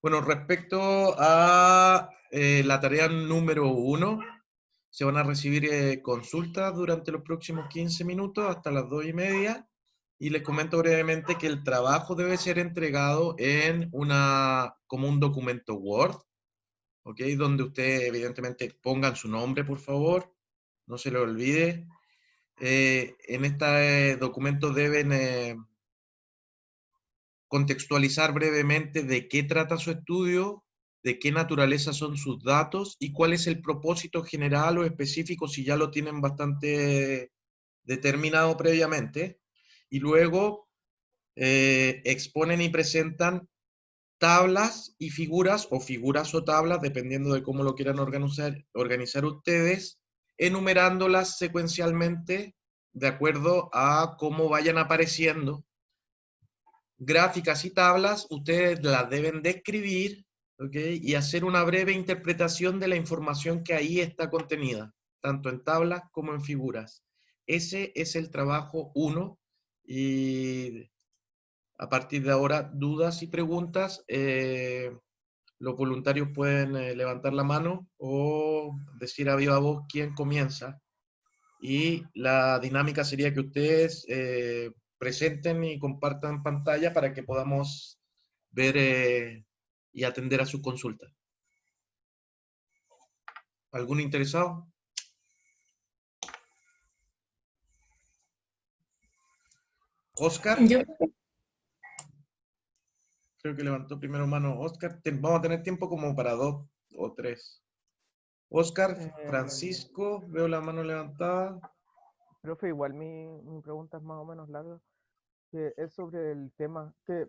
Bueno, respecto a la tarea número 1, se van a recibir consultas durante los próximos 15 minutos hasta las 2:30. Y les comento brevemente que el trabajo debe ser entregado como un documento Word, ¿ok? Donde usted evidentemente pongan su nombre, por favor, no se lo olvide. En este documento deben contextualizar brevemente de qué trata su estudio, de qué naturaleza son sus datos y cuál es el propósito general o específico si ya lo tienen bastante determinado previamente. Y luego exponen y presentan tablas y figuras, o figuras o tablas, dependiendo de cómo lo quieran organizar ustedes, enumerándolas secuencialmente de acuerdo a cómo vayan apareciendo. Gráficas y tablas, ustedes las deben describir, ¿ok? Y hacer una breve interpretación de la información que ahí está contenida, tanto en tablas como en figuras. Ese es el trabajo 1, y a partir de ahora, dudas y preguntas, los voluntarios pueden levantar la mano o decir a viva voz quién comienza. Y la dinámica sería que ustedes presenten y compartan pantalla para que podamos ver y atender a sus consultas. ¿Algún interesado? Oscar, Yo, creo que levantó primero mano. Oscar, vamos a tener tiempo como para 2 o 3. Oscar, Eh, Francisco, veo la mano levantada. Profe, igual mi pregunta es más o menos larga, que es sobre el tema, que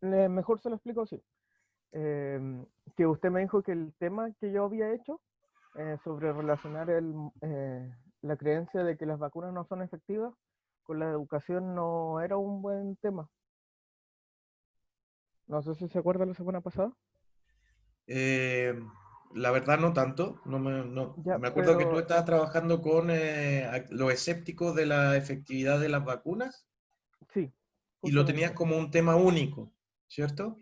mejor se lo explico así. Que usted me dijo que el tema que yo había hecho sobre relacionar la creencia de que las vacunas no son efectivas con la educación no era un buen tema. No sé si se acuerda la semana pasada. Eh, la verdad no tanto. Ya, Me acuerdo que tú pero estabas trabajando con los escépticos de la efectividad de las vacunas sí, y lo tenías justamente. como un tema único, ¿cierto?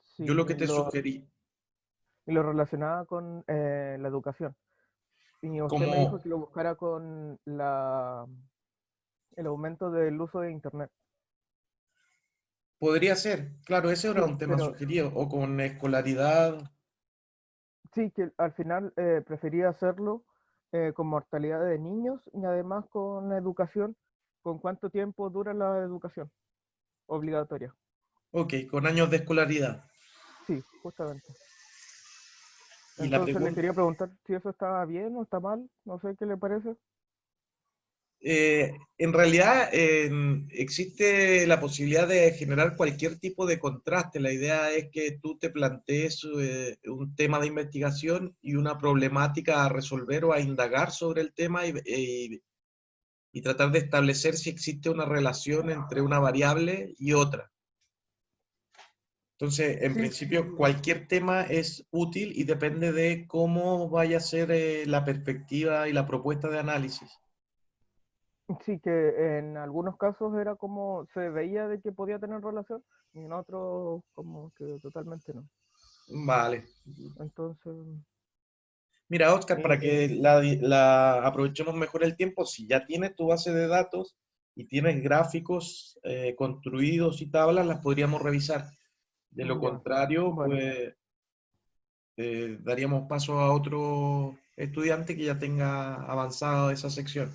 Sí, Yo lo que te sugerí, y lo relacionaba con la educación. Y usted me dijo como que lo buscara con el aumento del uso de Internet. podría ser, claro, ese era Sí, un tema pero sugerido, o con escolaridad. sí, que al final prefería hacerlo con mortalidad de niños y además con educación, con cuánto tiempo dura la educación obligatoria. Ok, con años de escolaridad. Sí, justamente. Y la Entonces le pregunta, quería preguntar si eso estaba bien o está mal, no sé qué le parece. en realidad existe la posibilidad de generar cualquier tipo de contraste. La idea es que tú te plantees un tema de investigación y una problemática a resolver o a indagar sobre el tema y tratar de establecer si existe una relación entre una variable y otra. Entonces, en Sí, principio, cualquier tema es útil y depende de cómo vaya a ser la perspectiva y la propuesta de análisis. sí, que en algunos casos era como se veía de que podía tener relación y en otros como que totalmente no. Vale. Entonces, Mira, Oscar, para y que aprovechemos mejor el tiempo, si ya tienes tu base de datos y tienes gráficos construidos y tablas, las podríamos revisar. De lo ya, contrario, bueno, pues daríamos paso a otro estudiante que ya tenga avanzado esa sección.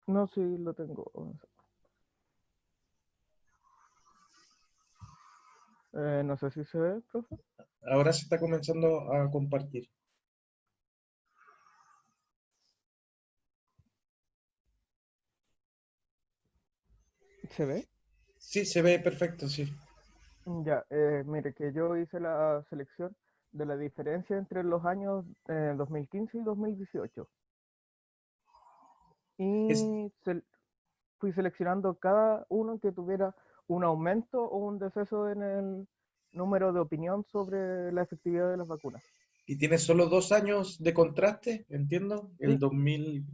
no, sí lo tengo. No sé si se ve, profe. Ahora se está comenzando a compartir. ¿Se ve? Sí, se ve perfecto, sí. Ya, mire que yo hice la selección de la diferencia entre los años 2015 y 2018 Es, y fui seleccionando cada uno que tuviera un aumento o un deceso en el número de opinión sobre la efectividad de las vacunas. y tiene solo 2 años de contraste, entiendo, el Sí, 2000.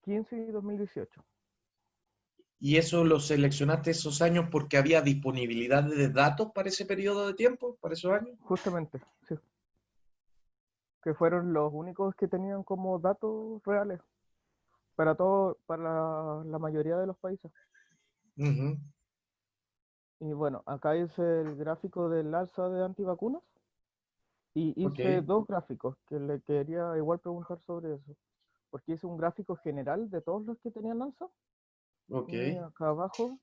15 y 2018. ¿Y eso lo seleccionaste esos años porque había disponibilidad de datos para ese periodo de tiempo, para esos años? Justamente, sí. Que fueron los únicos que tenían como datos reales para todo, para la mayoría de los países. Ujú. Y bueno, acá hice el gráfico del alza de antivacunas y Ok, hice dos gráficos que le quería igual preguntar sobre eso. Porque hice un gráfico general de todos los que tenían alza ok. y acá abajo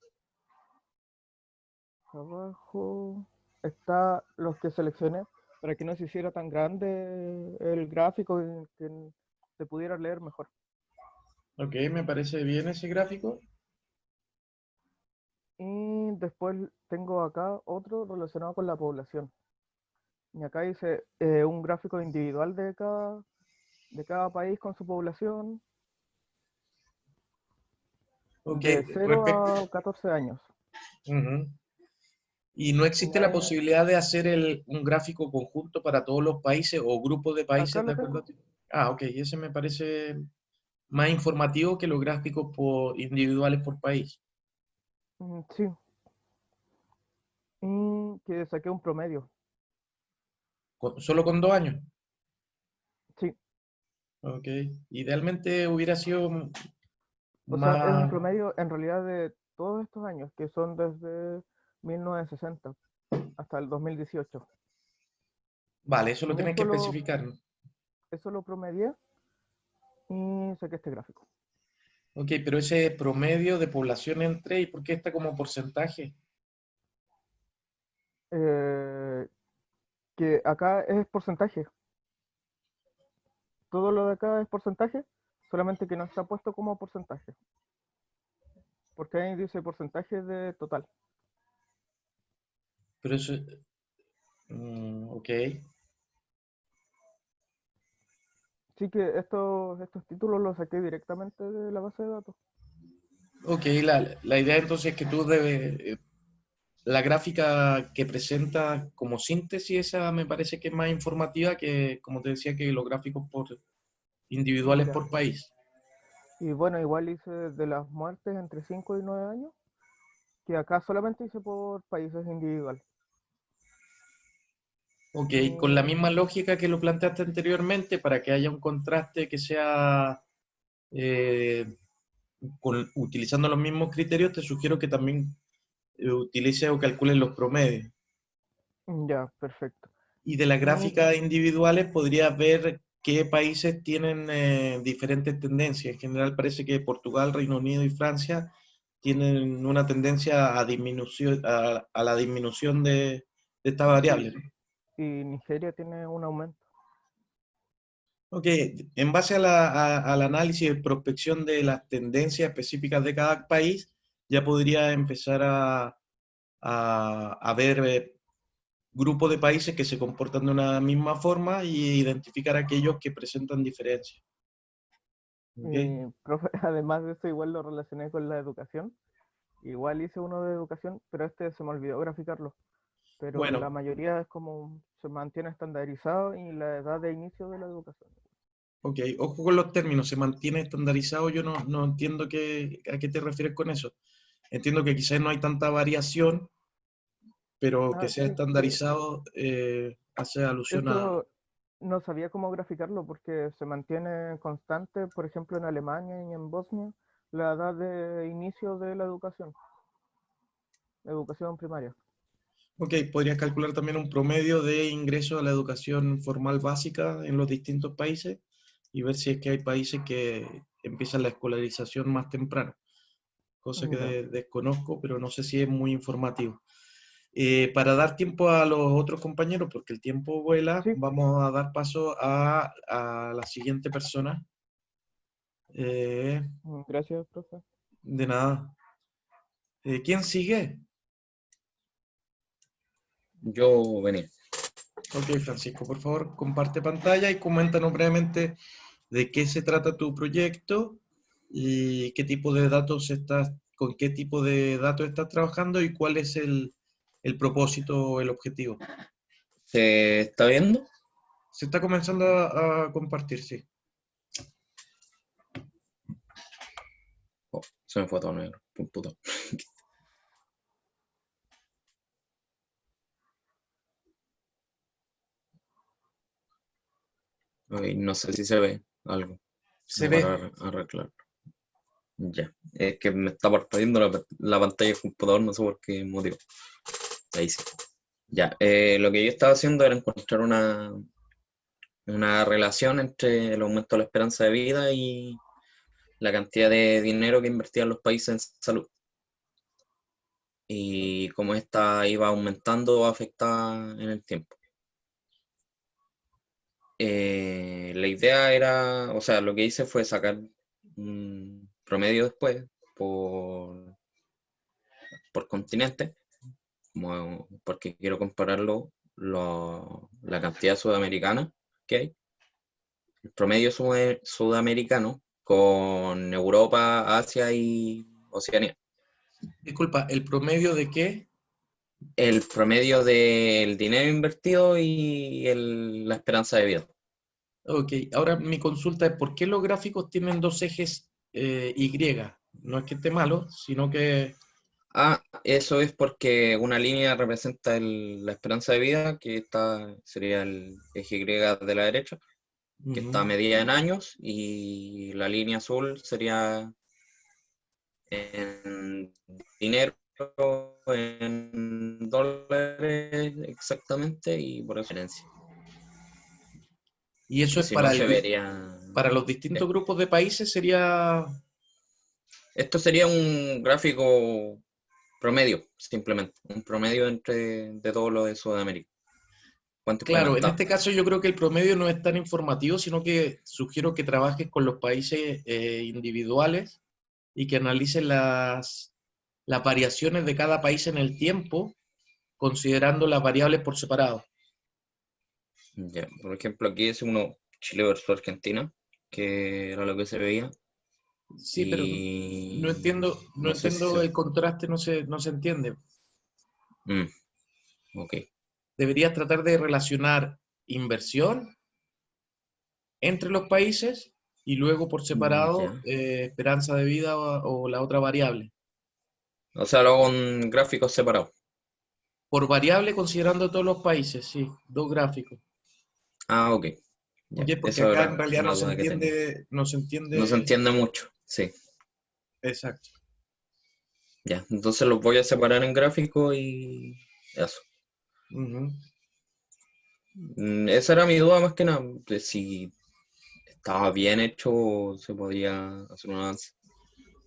está los que seleccioné para que no se hiciera tan grande el gráfico y que se pudiera leer mejor. Ok, me parece bien ese gráfico. Y después tengo acá otro relacionado con la población. Y acá hice un gráfico individual de cada país con su población Ok, de 0 respecto. a 14 años. Ujú. ¿Y no Y existe la posibilidad de hacer un gráfico conjunto para todos los países o grupos de acá países de lo acuerdo a tengo. ti? Ah, ok, ese me parece más informativo que los gráficos individuales por país. Sí, y que saqué un promedio. Solo con 2 años. Sí, Ok, idealmente hubiera sido o sea, es un más. promedio en realidad de todos estos años, que son desde 1960 hasta el 2018. Vale, eso lo Y tenés que especificar, ¿no? eso lo promedié y saqué este gráfico. Ok, pero ese promedio de población entre, ¿y por qué está como porcentaje? Eh, que acá es porcentaje. Todo lo de acá es porcentaje, solamente que no está puesto como porcentaje. Porque ahí dice porcentaje de total. Pero eso, ok. Así que estos títulos los saqué directamente de la base de datos. Ok, la idea entonces es que tú debes, la gráfica que presenta como síntesis, esa me parece que es más informativa que, como te decía, que los gráficos individuales Ya. por país. Y bueno, igual hice de las muertes entre 5 y 9 años, que acá solamente hice por países individuales. Ok, con la Y misma lógica que lo planteaste anteriormente, para que haya un contraste que sea eh, utilizando los mismos criterios, te sugiero que también utilices o calcules los promedios. ya, perfecto. Y de las Y gráficas individuales podrías ver qué países tienen diferentes tendencias. En general parece que Portugal, Reino Unido y Francia tienen una tendencia a disminución, a la disminución de esta sí, variable. y Nigeria tiene un aumento. Ok, en base al análisis y prospección de las tendencias específicas de cada país, ya podría empezar a ver grupos de países que se comportan de una misma forma y identificar aquellos que presentan diferencias. ¿Ok? Y profe, además de eso, igual lo relacioné con la educación. Igual hice uno de educación, pero este se me olvidó graficarlo. Pero la Bueno, mayoría es como se mantiene estandarizado y la edad de inicio de la educación. ok, ojo con los términos, se mantiene estandarizado, yo no entiendo a qué te refieres con eso. Entiendo que quizás no hay tanta variación, pero que Ah, sea sí, que estandarizado hace alusión a. eso no sabía cómo graficarlo porque se mantiene constante, por ejemplo, en Alemania y en Bosnia, la edad de inicio de la educación primaria. Ok, podrías calcular también un promedio de ingreso a la educación formal básica en los distintos países y ver si es que hay países que empiezan la escolarización más temprano, cosa que Ya, desconozco, pero no sé si es muy informativo. Para dar tiempo a los otros compañeros, porque el tiempo vuela, sí, vamos a dar paso a la siguiente persona. Eh, gracias, profe. de nada. ¿Quién sigue? Yo venía. Ok, Francisco, por favor, comparte pantalla y coméntanos brevemente de qué se trata tu proyecto y qué tipo de datos con qué tipo de datos estás trabajando y cuál es el propósito o el objetivo. ¿Se está viendo? Se está comenzando a compartir, sí. Oh, se me fue todo negro. computador. Ok, no sé si se ve algo. Se Como ve. para arreglar. Ya. Es que me está parpadeando la pantalla del computador, no sé por qué motivo. Ahí sí. Ya. Lo que yo estaba haciendo era encontrar una relación entre el aumento de la esperanza de vida y la cantidad de dinero que invertían los países en salud. Y cómo esta iba aumentando o afectada en el tiempo. La idea era, o sea, lo que hice fue sacar un promedio después por continente, porque quiero compararlo la cantidad sudamericana que hay, el promedio sudamericano con Europa, Asia y Oceanía. Disculpa, ¿el promedio de qué? El promedio del dinero invertido y la esperanza de vida. Ok, ahora mi consulta es ¿por qué los gráficos tienen dos ejes Y? No es que esté malo, sino que... Eso es porque una línea representa la esperanza de vida, que sería el eje Y de la derecha, que Ujú. está medida en años, y la línea azul sería en dinero, en dólares exactamente, y por referencia. Y eso Que es si no para se vería. para los distintos Bien. grupos de países sería... Esto sería un gráfico promedio, simplemente, un promedio de todo lo de Sudamérica. ¿Cuánto Claro, en incrementado? este caso yo creo que el promedio no es tan informativo, sino que sugiero que trabajes con los países individuales y que analices las variaciones de cada país en el tiempo, considerando las variables por separado. Ya, por ejemplo, aquí es uno Chile versus Argentina, que era lo que se veía, Sí, pero no y entiendo, no no sé si se entiendo ve. el contraste, no se entiende. Mm, ok. Deberías tratar de relacionar inversión entre los países y luego por separado Ya. esperanza de vida o la otra variable. O sea, lo hago en gráficos separados. Por variable considerando todos los países, sí, dos gráficos. Ok. Ya, ¿Ok? Porque eso acá era en realidad una duda que tenía. no se No se entiende entiende mucho, sí. exacto. Ya, entonces los voy a separar en gráficos y eso. Ujú. Esa era mi duda más que nada, de si estaba bien hecho o se podía hacer un avance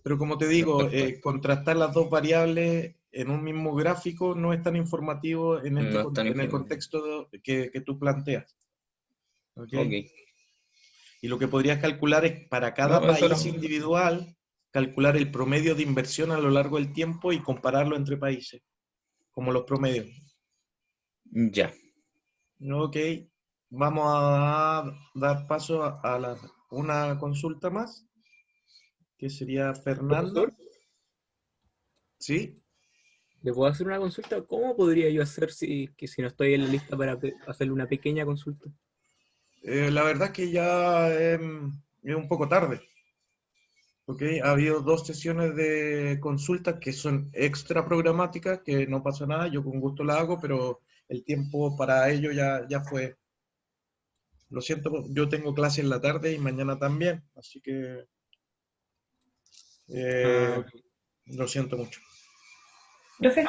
Pero como te digo, respecto a esto. contrastar las dos variables en un mismo gráfico no es tan informativo en No es tan en el informativo. contexto que tú planteas. ¿Ok? Ok. Y lo que podrías calcular es para cada No, eso era. país individual, calcular el promedio de inversión a lo largo del tiempo y compararlo entre países, como los promedios. Ya. Ok, vamos a dar paso a una consulta más, que sería Fernanda. Profesor, ¿Sí? ¿le puedo hacer una consulta? ¿Cómo podría yo hacer si no estoy en la lista para hacerle una pequeña consulta? La verdad es que ya es un poco tarde. ¿Ok? Ha habido dos sesiones de consultas que son extra programáticas, que no pasa nada, yo con gusto la hago, pero el tiempo para ello ya fue. Lo siento, yo tengo clase en la tarde y mañana también, así que Ah, eh, ok. lo siento mucho. Profe, ¿Sí?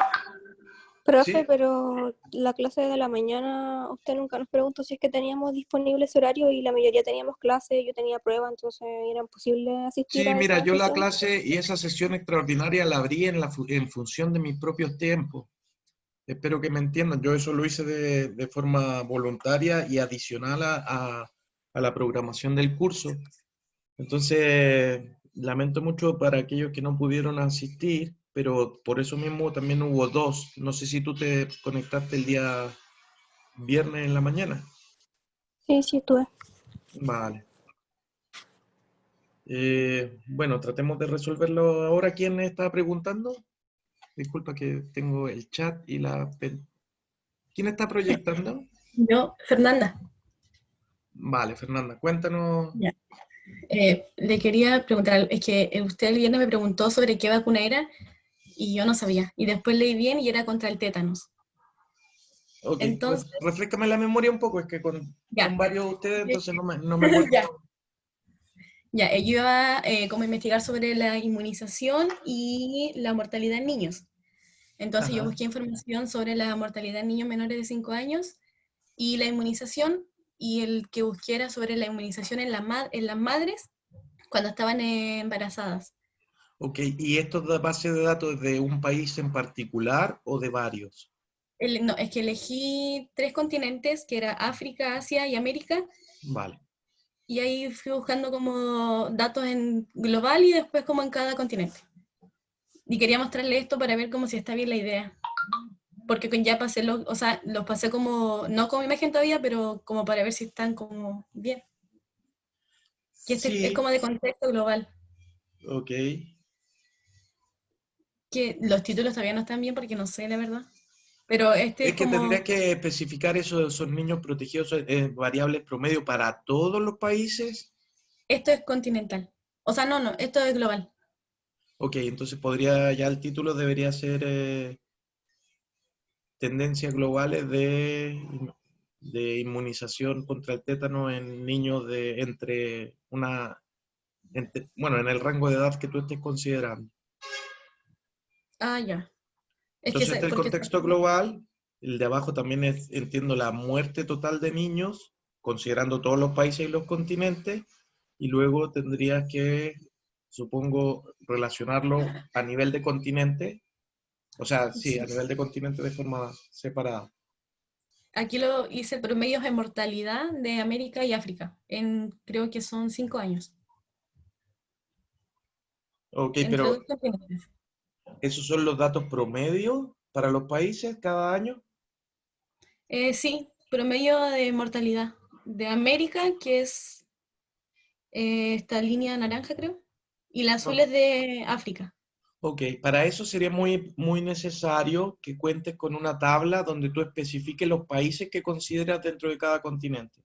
profe, pero la clase de la mañana, usted nunca nos preguntó si es que teníamos disponible ese horario y la mayoría teníamos clase, yo tenía prueba, entonces era imposible asistir Sí, a mira, esa yo la sesión. clase y esa sesión extraordinaria la abrí en función de mis propios tiempos. Espero que me entiendan. Yo eso lo hice de forma voluntaria y adicional a la programación del curso. Entonces, lamento mucho para aquellos que no pudieron asistir, pero por eso mismo también hubo dos. No sé si tú te conectaste el día viernes en la mañana. Sí, sí, estuve. Vale. Bueno, tratemos de resolverlo ahora. ¿Quién está preguntando? Disculpa que tengo el chat y ¿Quién está proyectando? Yo, Fernanda. Vale, Fernanda, cuéntanos. Ya. Le quería preguntar, es que usted el viernes me preguntó sobre qué vacuna era y yo no sabía. Y después leí bien y era contra el tétanos. Ok, Entonces, refréscame la memoria un poco, es que ya, son varios de ustedes, entonces no me acuerdo. ya, ya. Yo iba como a investigar sobre la inmunización y la mortalidad en niños. Entonces yo Ajá. busqué información sobre la mortalidad en niños menores de 5 años y la inmunización, y el que busqué era sobre la inmunización en las madres cuando estaban embarazadas. Ok, ¿y esto de base de datos de un país en particular o de varios? No, es que elegí 3 continentes, que era África, Asia y América, Vale. y ahí fui buscando como datos en global y después como en cada continente. Y quería mostrarle esto para ver como si está bien la idea. Porque ya pasé o sea, los pasé como, no como imagen todavía, pero como para ver si están como bien. Que este es Sí, como de contexto global. ok. Que los títulos todavía no están bien porque no sé, la verdad. Pero este Es es que como, tendrías que especificar esos niños protegidos variables promedio para todos los países. esto es continental. O sea, no, esto es global. Ok, entonces podría, ya el título debería ser tendencias globales de inmunización contra el tétano en niños de bueno, en el rango de edad que tú estés considerando. Ah, ya. Es que, Entonces, este es el porque contexto global. El de abajo también es, entiendo, la muerte total de niños, considerando todos los países y los continentes. Y luego tendrías que, supongo, relacionarlo a nivel de continente. O sea, sí, a sí. nivel de continente de forma separada. Aquí lo hice promedios en mortalidad de América y África. Creo que son 5 años. Ok, Entre pero 2 continentes. ¿esos son los datos promedios para los países cada año? Sí, promedio de mortalidad de América, que es esta línea naranja, creo. Y la azul No. es de África. Ok, para eso sería muy necesario que cuentes con una tabla donde tú especifiques los países que consideras dentro de cada continente,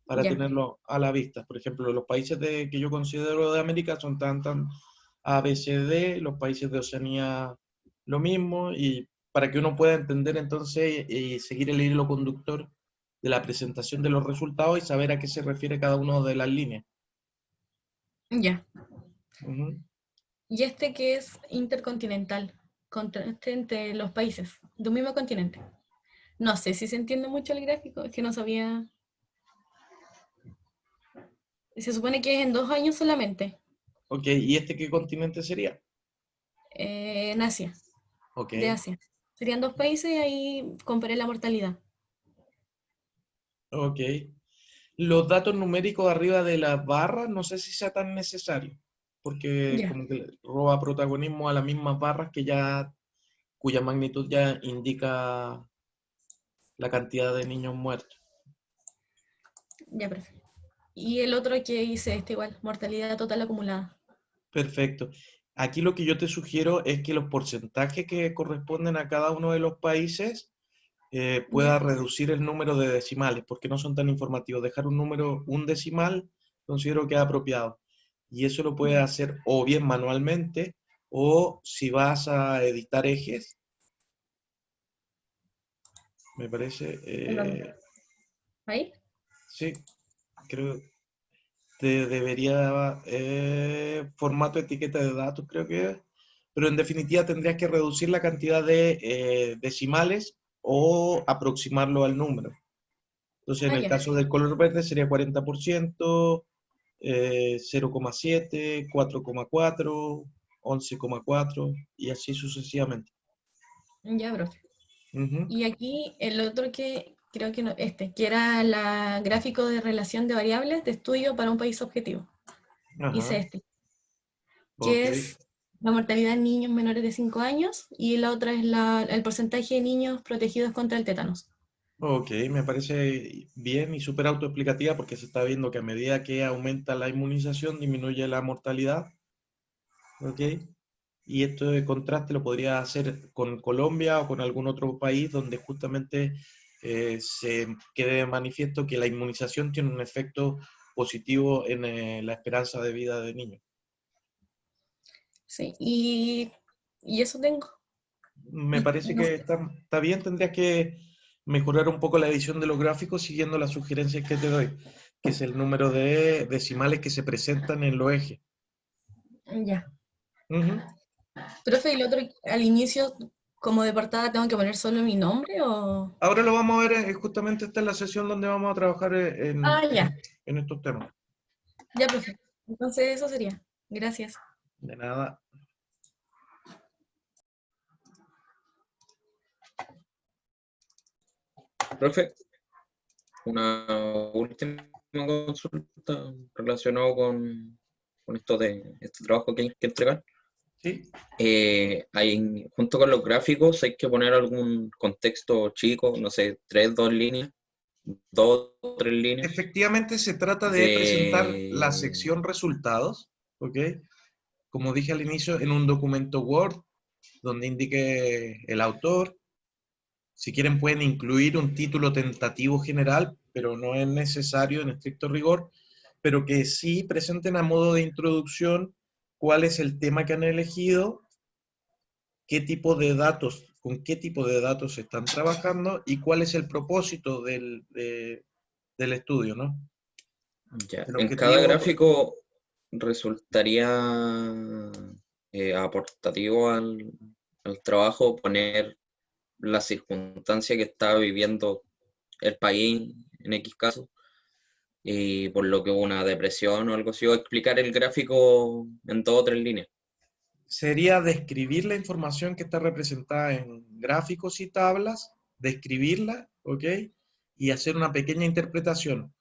para Ya, tenerlo a la vista. Por ejemplo, los países que yo considero de América son tan A, B, C, D, los países de Oceanía lo mismo, y para que uno pueda entender entonces y seguir el hilo conductor de la presentación de los resultados y saber a qué se refiere cada una de las líneas. ya. Ujú. Y este que es intercontinental, contraste entre los países de un mismo continente. No sé si se entiende mucho el gráfico, es que no sabía. Se supone que es en 2 años solamente, Ok, ¿y este qué continente sería? en Asia, Ok, de Asia. Serían 2 países y ahí comparé la mortalidad. ok. Los datos numéricos arriba de las barras no sé si sea tan necesario, porque Ya, como que le roba protagonismo a las mismas barras cuya magnitud ya indica la cantidad de niños muertos. ya, perfecto. Y el otro que hice, este igual, mortalidad total acumulada. Perfecto. Aquí lo que yo te sugiero es que los porcentajes que corresponden a cada uno de los países pueda ¿Ya? reducir el número de decimales, porque no son tan informativos. Dejar un decimal, considero que es apropiado. Y eso lo puedes Ya. hacer o bien manualmente, o si vas a editar ejes, me parece, ¿En dónde? ¿Ahí? sí, creo te debería, formato etiqueta de datos, creo que es, pero en definitiva tendrías que reducir la cantidad de decimales o aproximarlo al número. Entonces, en Ah, el ya. caso del color verde sería 40%, 0,7, 4,4, 11,4 y así sucesivamente. Ya, profe. Ujú. Y aquí el otro que creo que no, que era la gráfico de relación de variables de estudio para un país objetivo. Hice Ajá, ok. que es la mortalidad en niños menores de 5 años y la otra es el porcentaje de niños protegidos contra el tétanos. Ok, me parece bien y súper autoexplicativa porque se está viendo que a medida que aumenta la inmunización disminuye la mortalidad. Ok, y esto de contraste lo podría hacer con Colombia o con algún otro país donde justamente se quede de manifiesto que la inmunización tiene un efecto positivo en la esperanza de vida de niños. Sí, y eso tengo. Me parece que está bien, tendrías que mejorar un poco la edición de los gráficos siguiendo las sugerencias que te doy, que es el número de decimales que se presentan en los ejes. Ya. Ujú. Profe, ¿y lo otro al inicio, como de portada, tengo que poner solo mi nombre o...? Ahora lo vamos a ver, justamente esta es la sesión donde vamos a trabajar Ah, ya. en estos temas. Ya, profe. Entonces eso sería. Gracias. De nada. Profe, una última consulta relacionada con esto de este trabajo que hay que entregar. ¿Sí? Junto con los gráficos hay que poner algún contexto chico, no sé, 3, 2 líneas, 2 o 3 líneas. Efectivamente se trata de presentar la sección resultados, ¿ok? Como dije al inicio, en un documento Word, donde indique el autor. Si quieren pueden incluir un título tentativo general, pero no es necesario en estricto rigor, pero que sí presenten a modo de introducción cuál es el tema que han elegido, qué tipo de datos, con qué tipo de datos están trabajando y cuál es el propósito del estudio, ¿no? Ya. El En cada objetivo, gráfico resultaría aportativo al trabajo poner la circunstancia que está viviendo el país en X caso, y por lo que hubo una depresión o algo así, o explicar el gráfico en 2 o 3 líneas. sería describir la información que está representada en gráficos y tablas, describirla, ¿ok? Y hacer una pequeña interpretación.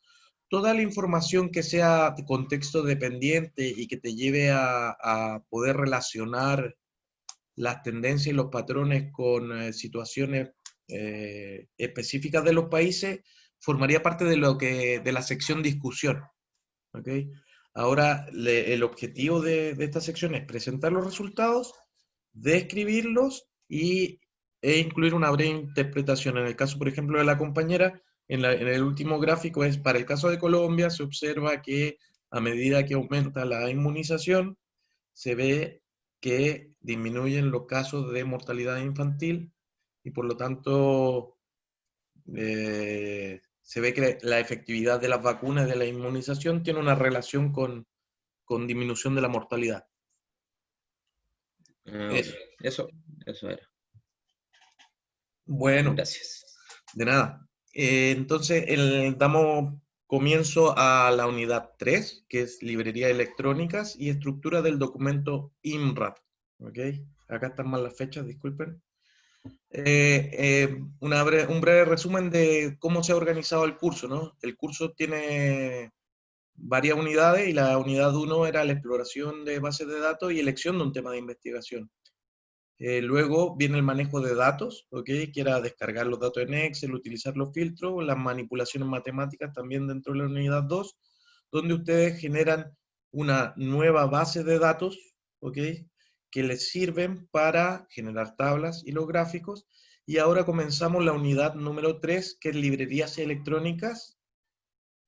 Toda la información que sea de contexto dependiente y que te lleve a poder relacionar las tendencias y los patrones con situaciones específicas de los países, formaría parte de la sección discusión. ¿Ok? Ahora, el objetivo de esta sección es presentar los resultados, describirlos e incluir una breve interpretación. En el caso, por ejemplo, de la compañera, en el último gráfico es, para el caso de Colombia, se observa que a medida que aumenta la inmunización, se ve que disminuyen los casos de mortalidad infantil y por lo tanto se ve que la efectividad de las vacunas y de la inmunización tiene una relación con disminución de la mortalidad. Eso. Eso era. Bueno, Gracias. de nada. Entonces, damos comienzo a la unidad 3, que es librería electrónicas y estructura del documento IMRAP. ¿Ok? Acá están mal las fechas, disculpen. Un breve resumen de cómo se ha organizado el curso, ¿no? El curso tiene varias unidades y la unidad 1 era la exploración de bases de datos y elección de un tema de investigación. Luego viene el manejo de datos, ¿ok? Que era descargar los datos en Excel, utilizar los filtros, las manipulaciones matemáticas también dentro de la unidad 2, donde ustedes generan una nueva base de datos, ¿ok? Que les sirven para generar tablas y los gráficos. Y ahora comenzamos la unidad número 3, que es librerías electrónicas,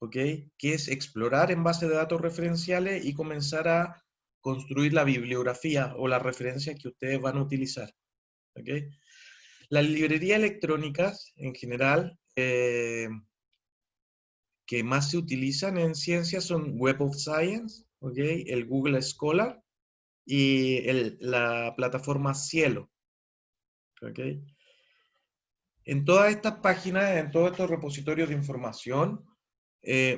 ¿ok? Que es explorar en base de datos referenciales y comenzar a construir la bibliografía o las referencias que ustedes van a utilizar, ¿ok? Las librerías electrónicas, en general, que más se utilizan en ciencia son Web of Science, ¿ok? El Google Scholar y la plataforma Cielo, ¿ok? En todas estas páginas, en todos estos repositorios de información,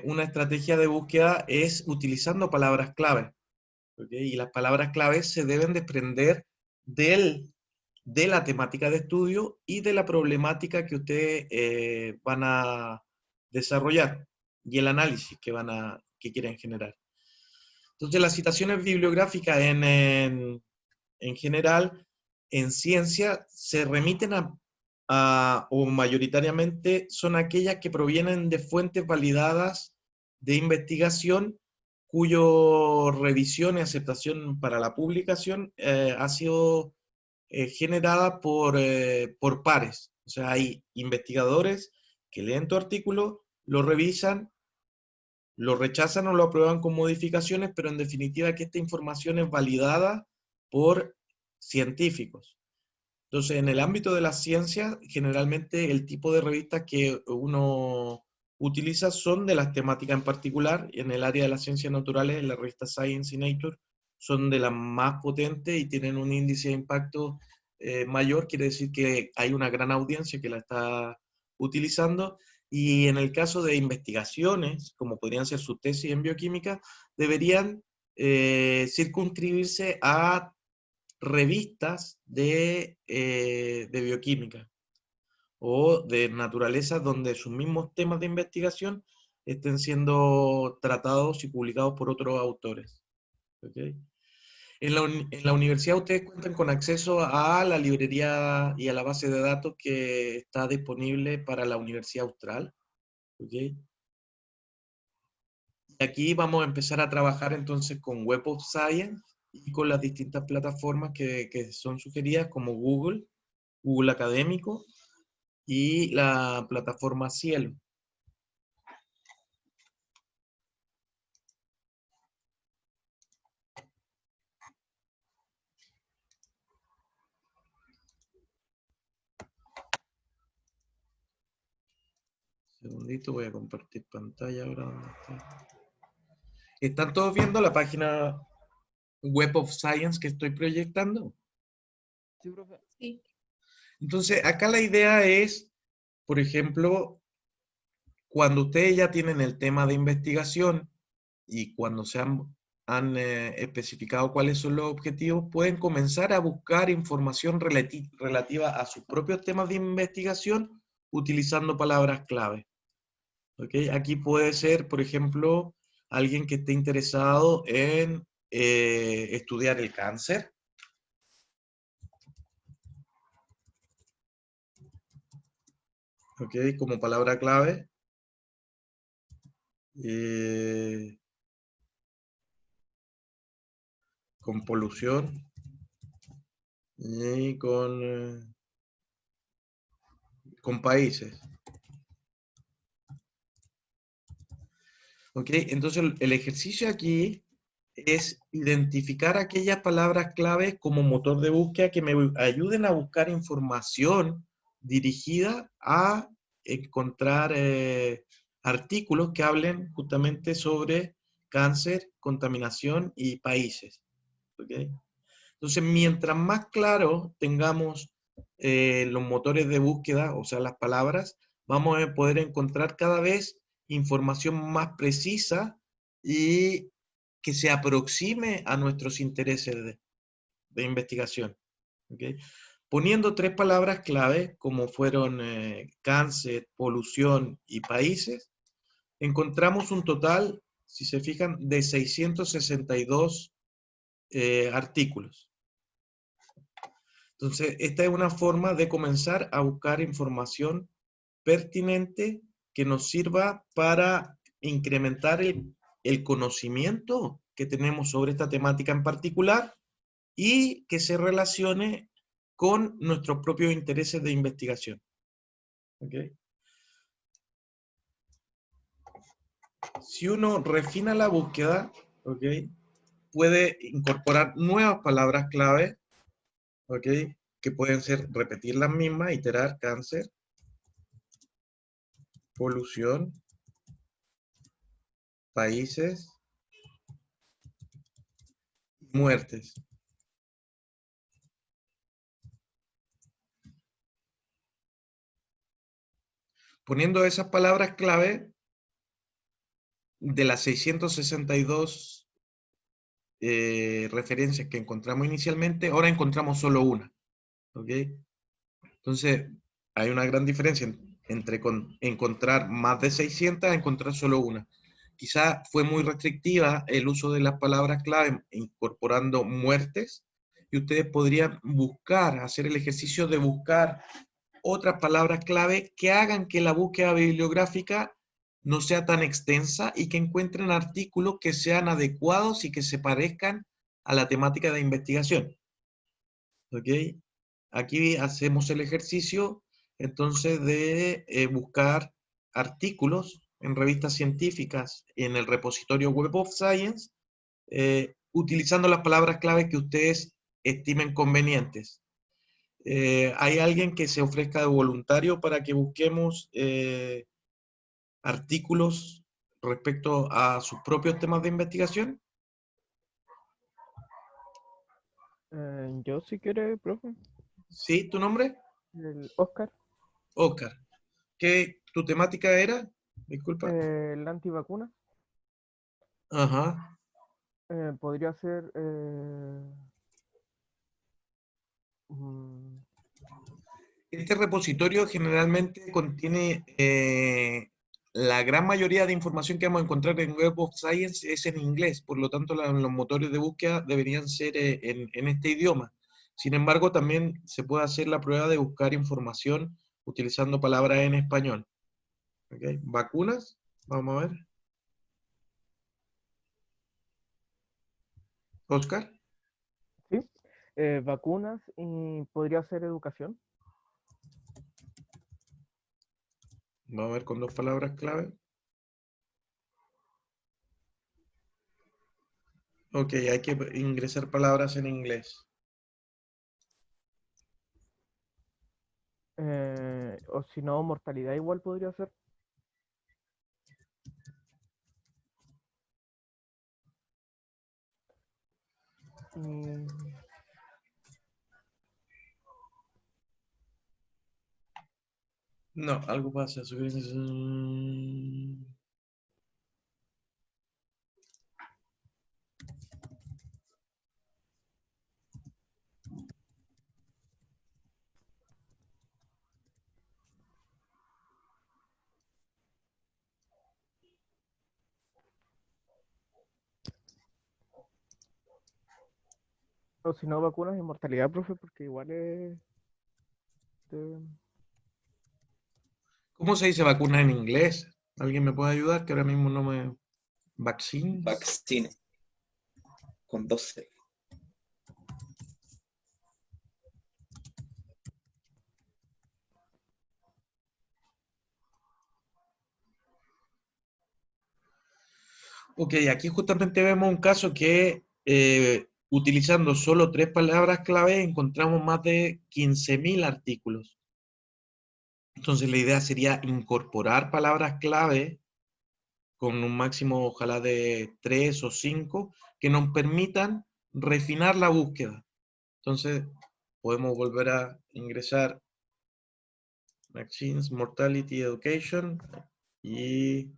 una estrategia de búsqueda es utilizando palabras clave, ¿ok? Y las palabras clave se deben desprender de la temática de estudio y de la problemática que ustedes van a desarrollar y el análisis que quieren generar. Entonces, las citaciones bibliográficas en general, en ciencia, se remiten o mayoritariamente son aquellas que provienen de fuentes validadas de investigación cuyo revisión y aceptación para la publicación ha sido generada por pares. O sea, hay investigadores que leen tu artículo, lo revisan lo rechazan o lo aprueban con modificaciones, pero en definitiva que esta información es validada por científicos. Entonces, en el ámbito de la ciencia, generalmente el tipo de revistas que uno utiliza son de las temáticas en particular. En el área de las ciencias naturales, la revista Science y Nature son de las más potentes y tienen un índice de impacto mayor, quiere decir que hay una gran audiencia que la está utilizando. Y en el caso de investigaciones, como podrían ser sus tesis en bioquímica, deberían circunscribirse a revistas de bioquímica o de naturaleza donde sus mismos temas de investigación estén siendo tratados y publicados por otros autores. ¿Okay? En la universidad ustedes cuentan con acceso a la librería y a la base de datos que está disponible para la Universidad Austral. ¿Okay? Y aquí vamos a empezar a trabajar entonces con Web of Science y con las distintas plataformas que son sugeridas como Google, Google Académico y la plataforma Cielo. Un segundito, voy a compartir pantalla ahora. ¿Dónde está? ¿Están todos viendo la página Web of Science que estoy proyectando? Sí, profe. Sí. Entonces, acá la idea es, por ejemplo, cuando ustedes ya tienen el tema de investigación y cuando se han especificado cuáles son los objetivos, pueden comenzar a buscar información relativa a sus propios temas de investigación utilizando palabras clave. ¿Okay? Aquí puede ser, por ejemplo, alguien que esté interesado en estudiar el cáncer. ¿Ok? Como palabra clave. Con polución y con países. ¿Ok? Entonces el ejercicio aquí es identificar aquellas palabras clave como motor de búsqueda que me ayuden a buscar información dirigida a encontrar artículos que hablen justamente sobre cáncer, contaminación y países. ¿Okay? Entonces, mientras más claro tengamos los motores de búsqueda, o sea, las palabras, vamos a poder encontrar cada vez información más precisa y que se aproxime a nuestros intereses de investigación. ¿Okay? Poniendo 3 palabras clave, como fueron cáncer, polución y países, encontramos un total, si se fijan, de 662 artículos. Entonces, esta es una forma de comenzar a buscar información pertinente que nos sirva para incrementar el conocimiento que tenemos sobre esta temática en particular y que se relacione con nuestros propios intereses de investigación. ¿Okay? Si uno refina la búsqueda, ¿okay? Puede incorporar nuevas palabras clave, ¿okay? Que pueden ser repetir las mismas, iterar cáncer, polución, países, muertes. Poniendo esas palabras clave, de las 662 referencias que encontramos inicialmente, ahora encontramos solo una. ¿Ok? Entonces, hay una gran diferencia entre encontrar más de 600 a encontrar solo una. Quizá fue muy restrictiva el uso de las palabras clave incorporando muertes, y ustedes podrían buscar, hacer el ejercicio de buscar otras palabras clave que hagan que la búsqueda bibliográfica no sea tan extensa y que encuentren artículos que sean adecuados y que se parezcan a la temática de investigación. ¿Ok? Aquí hacemos el ejercicio entonces de buscar artículos, en revistas científicas, en el repositorio Web of Science, utilizando las palabras clave que ustedes estimen convenientes. ¿Hay alguien que se ofrezca de voluntario para que busquemos artículos respecto a sus propios temas de investigación? Yo si quiere, profe. ¿Sí? ¿Tu nombre? El Oscar, Oscar. ¿Qué tu temática era? Disculpa. la antivacuna. Ajá. Podría ser mm, Este repositorio generalmente contiene la gran mayoría de información que vamos a encontrar en Web of Science es en inglés, por lo tanto los motores de búsqueda deberían ser en este idioma. Sin embargo, también se puede hacer la prueba de buscar información utilizando palabras en español. ¿Okay? ¿Vacunas? Vamos a ver. Oscar. sí, vacunas y podría ser educación. Vamos a ver con dos palabras clave. Ok, hay que ingresar palabras en inglés. O si no, mortalidad igual podría ser. Y No, algo pasa. o si no, vacunas y mortalidad, profe, porque igual es de- ¿Cómo se dice vacuna en inglés? ¿Alguien me puede ayudar? Que ahora mismo no me... Vaccines. Vaccine, con 12. Ok, aquí justamente vemos un caso que utilizando solo 3 palabras clave encontramos más de 15.000 artículos. Entonces la idea sería incorporar palabras clave con un máximo ojalá de 3 o 5 que nos permitan refinar la búsqueda. Entonces podemos volver a ingresar Vaccines, Mortality, Education y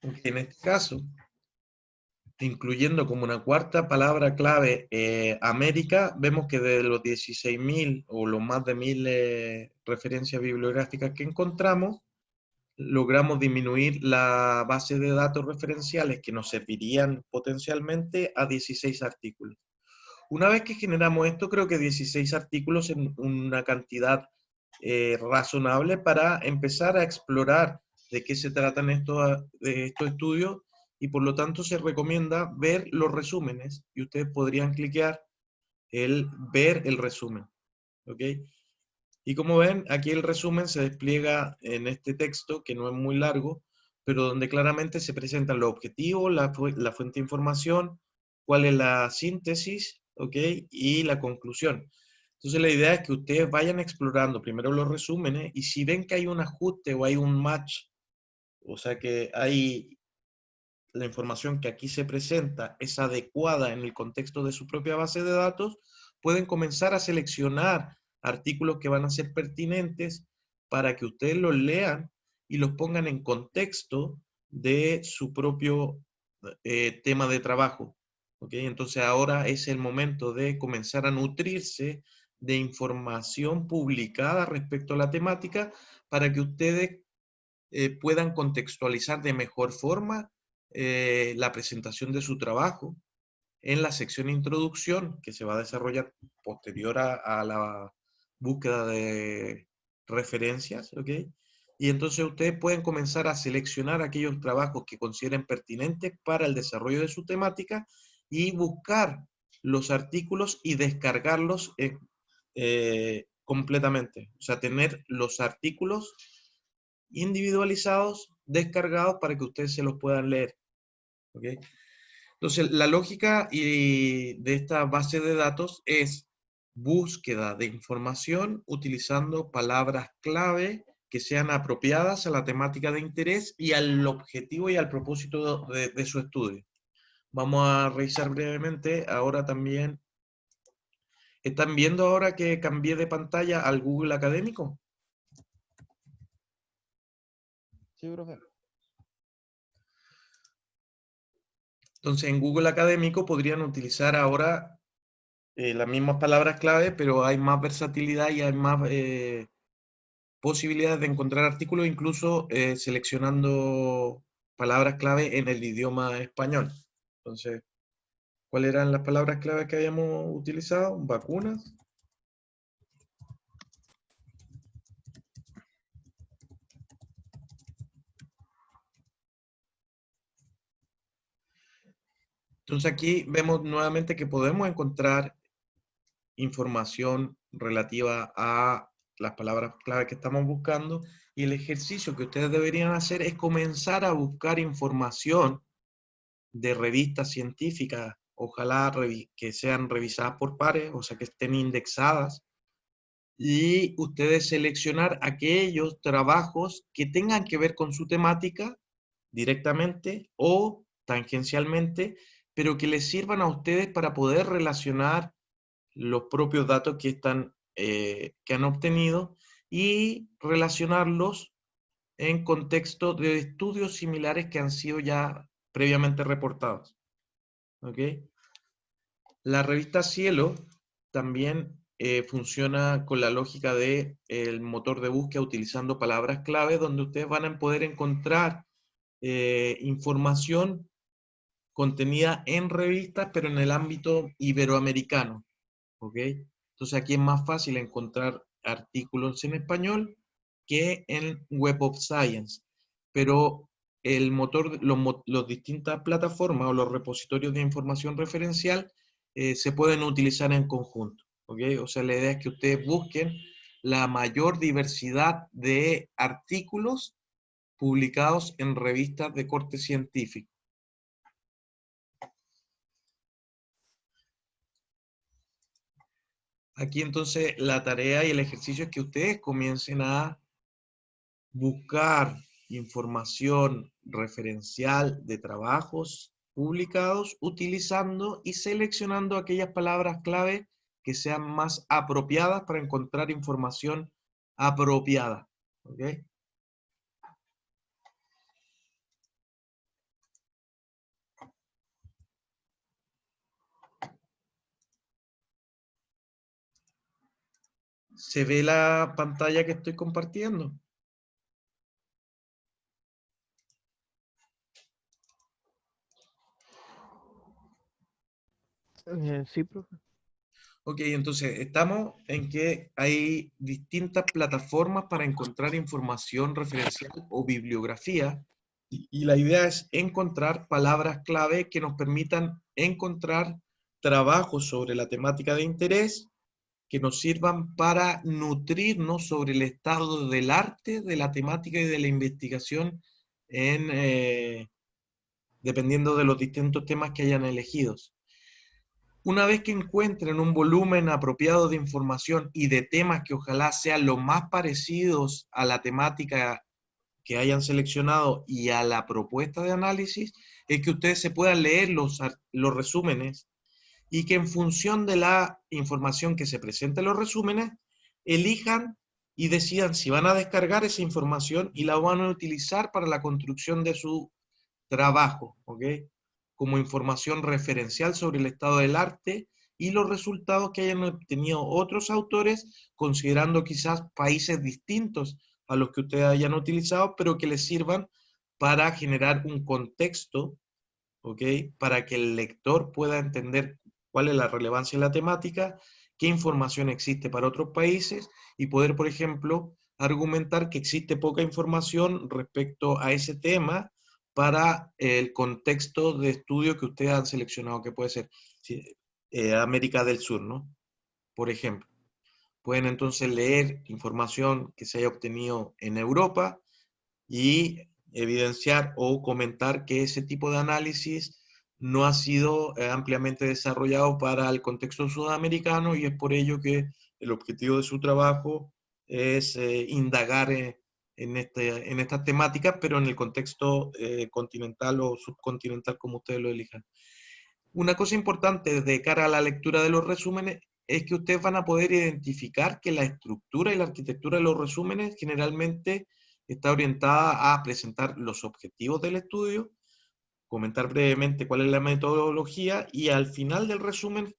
en este caso, incluyendo como una cuarta palabra clave América, vemos que de los 16.000 o los más de 1.000 referencias bibliográficas que encontramos, logramos disminuir la base de datos referenciales que nos servirían potencialmente a 16 artículos. Una vez que generamos esto, creo que 16 artículos es una cantidad razonable para empezar a explorar de qué se tratan estos estudios y por lo tanto se recomienda ver los resúmenes y ustedes podrían cliquear el ver el resumen. ¿Ok? Y como ven, aquí el resumen se despliega en este texto, que no es muy largo, pero donde claramente se presentan los objetivos, la fuente de información, cuál es la síntesis, ¿ok? Y la conclusión. Entonces la idea es que ustedes vayan explorando primero los resúmenes y si ven que hay un ajuste o hay un match, o sea que hay la información que aquí se presenta es adecuada en el contexto de su propia base de datos, pueden comenzar a seleccionar artículos que van a ser pertinentes para que ustedes los lean y los pongan en contexto de su propio tema de trabajo. ¿Okay? Entonces ahora es el momento de comenzar a nutrirse de información publicada respecto a la temática para que ustedes puedan contextualizar de mejor forma la presentación de su trabajo en la sección introducción, que se va a desarrollar posterior a la búsqueda de referencias, ¿ok? Y entonces ustedes pueden comenzar a seleccionar aquellos trabajos que consideren pertinentes para el desarrollo de su temática y buscar los artículos y descargarlos completamente. O sea, tener los artículos individualizados, descargados para que ustedes se los puedan leer. ¿Ok? Entonces, la lógica de esta base de datos es búsqueda de información utilizando palabras clave que sean apropiadas a la temática de interés y al objetivo y al propósito de su estudio. Vamos a revisar brevemente ahora también. ¿Están viendo ahora que cambié de pantalla al Google Académico? Sí, profe. Entonces, en Google Académico podrían utilizar ahora las mismas palabras clave, pero hay más versatilidad y hay más posibilidades de encontrar artículos, incluso seleccionando palabras clave en el idioma español. Entonces, ¿cuáles eran las palabras clave que habíamos utilizado? Vacunas. Entonces aquí vemos nuevamente que podemos encontrar información relativa a las palabras clave que estamos buscando, y el ejercicio que ustedes deberían hacer es comenzar a buscar información de revistas científicas, ojalá que sean revisadas por pares, o sea que estén indexadas, y ustedes seleccionar aquellos trabajos que tengan que ver con su temática directamente o tangencialmente, pero que les sirvan a ustedes para poder relacionar los propios datos que han obtenido y relacionarlos en contexto de estudios similares que han sido ya previamente reportados. ¿Ok? La revista Cielo también funciona con la lógica de el motor de búsqueda utilizando palabras clave, donde ustedes van a poder encontrar información contenida en revistas, pero en el ámbito iberoamericano. ¿Ok? Entonces aquí es más fácil encontrar artículos en español que en Web of Science, pero el motor, los distintas plataformas o los repositorios de información referencial se pueden utilizar en conjunto. ¿Ok? O sea, la idea es que ustedes busquen la mayor diversidad de artículos publicados en revistas de corte científico. Aquí entonces la tarea y el ejercicio es que ustedes comiencen a buscar información referencial de trabajos publicados utilizando y seleccionando aquellas palabras clave que sean más apropiadas para encontrar información apropiada. ¿Ok? ¿Se ve la pantalla que estoy compartiendo? Sí, profe. Ok, entonces estamos en que hay distintas plataformas para encontrar información referencial o bibliografía, y la idea es encontrar palabras clave que nos permitan encontrar trabajos sobre la temática de interés que nos sirvan para nutrirnos sobre el estado del arte, de la temática y de la investigación dependiendo de los distintos temas que hayan elegidos. Una vez que encuentren un volumen apropiado de información y de temas que ojalá sean lo más parecidos a la temática que hayan seleccionado y a la propuesta de análisis, es que ustedes se puedan leer los resúmenes, y que en función de la información que se presente en los resúmenes, elijan y decidan si van a descargar esa información y la van a utilizar para la construcción de su trabajo, ¿ok? Como información referencial sobre el estado del arte y los resultados que hayan obtenido otros autores, considerando quizás países distintos a los que ustedes hayan utilizado, pero que les sirvan para generar un contexto ¿ok? Para que el lector pueda entender cuál es la relevancia de la temática, qué información existe para otros países y poder, por ejemplo, argumentar que existe poca información respecto a ese tema para el contexto de estudio que ustedes han seleccionado, que puede ser América del Sur, ¿no? Por ejemplo. Pueden entonces leer información que se haya obtenido en Europa y evidenciar o comentar que ese tipo de análisis no ha sido ampliamente desarrollado para el contexto sudamericano y es por ello que el objetivo de su trabajo es indagar en estas temáticas, pero en el contexto continental o subcontinental, como ustedes lo elijan. Una cosa importante de cara a la lectura de los resúmenes es que ustedes van a poder identificar que la estructura y la arquitectura de los resúmenes generalmente está orientada a presentar los objetivos del estudio, comentar brevemente cuál es la metodología y al final del resumen,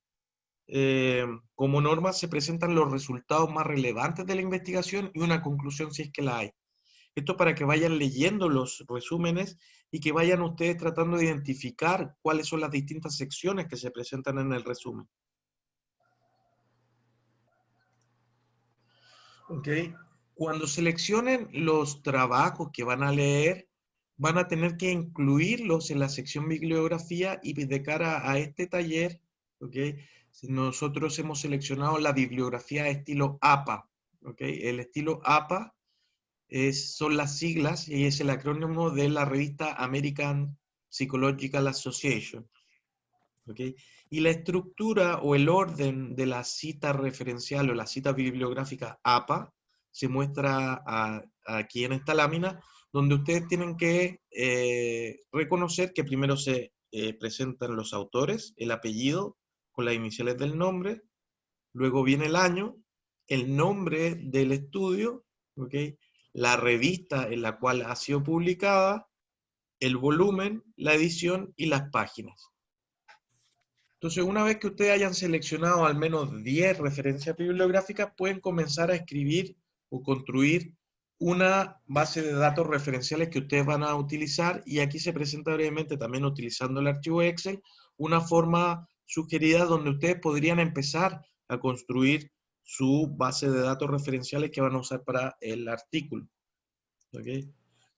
como norma, se presentan los resultados más relevantes de la investigación y una conclusión si es que la hay. Esto para que vayan leyendo los resúmenes y que vayan ustedes tratando de identificar cuáles son las distintas secciones que se presentan en el resumen. ¿Ok? Cuando seleccionen los trabajos que van a leer, van a tener que incluirlos en la sección bibliografía y de cara a este taller, ¿ok? Nosotros hemos seleccionado la bibliografía estilo APA, ¿ok? El estilo APA son las siglas y es el acrónimo de la revista American Psychological Association. ¿Okay? Y la estructura o el orden de la cita referencial o la cita bibliográfica APA se muestra aquí en esta lámina, donde ustedes tienen que reconocer que primero se presentan los autores, el apellido con las iniciales del nombre, luego viene el año, el nombre del estudio, ¿okay? La revista en la cual ha sido publicada, el volumen, la edición y las páginas. Entonces, una vez que ustedes hayan seleccionado al menos 10 referencias bibliográficas, pueden comenzar a escribir o construir una base de datos referenciales que ustedes van a utilizar, y aquí se presenta brevemente, también utilizando el archivo Excel, una forma sugerida donde ustedes podrían empezar a construir su base de datos referenciales que van a usar para el artículo. ¿Okay?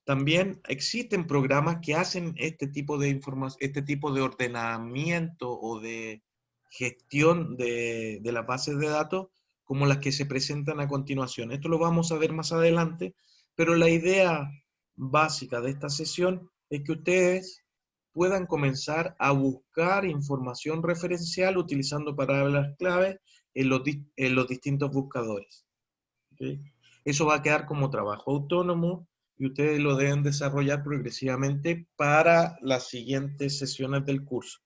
También existen programas que hacen este tipo de información, este tipo de ordenamiento o de gestión de las bases de datos, como las que se presentan a continuación. Esto lo vamos a ver más adelante, pero la idea básica de esta sesión es que ustedes puedan comenzar a buscar información referencial utilizando palabras clave en los distintos buscadores. ¿Okay? Eso va a quedar como trabajo autónomo y ustedes lo deben desarrollar progresivamente para las siguientes sesiones del curso.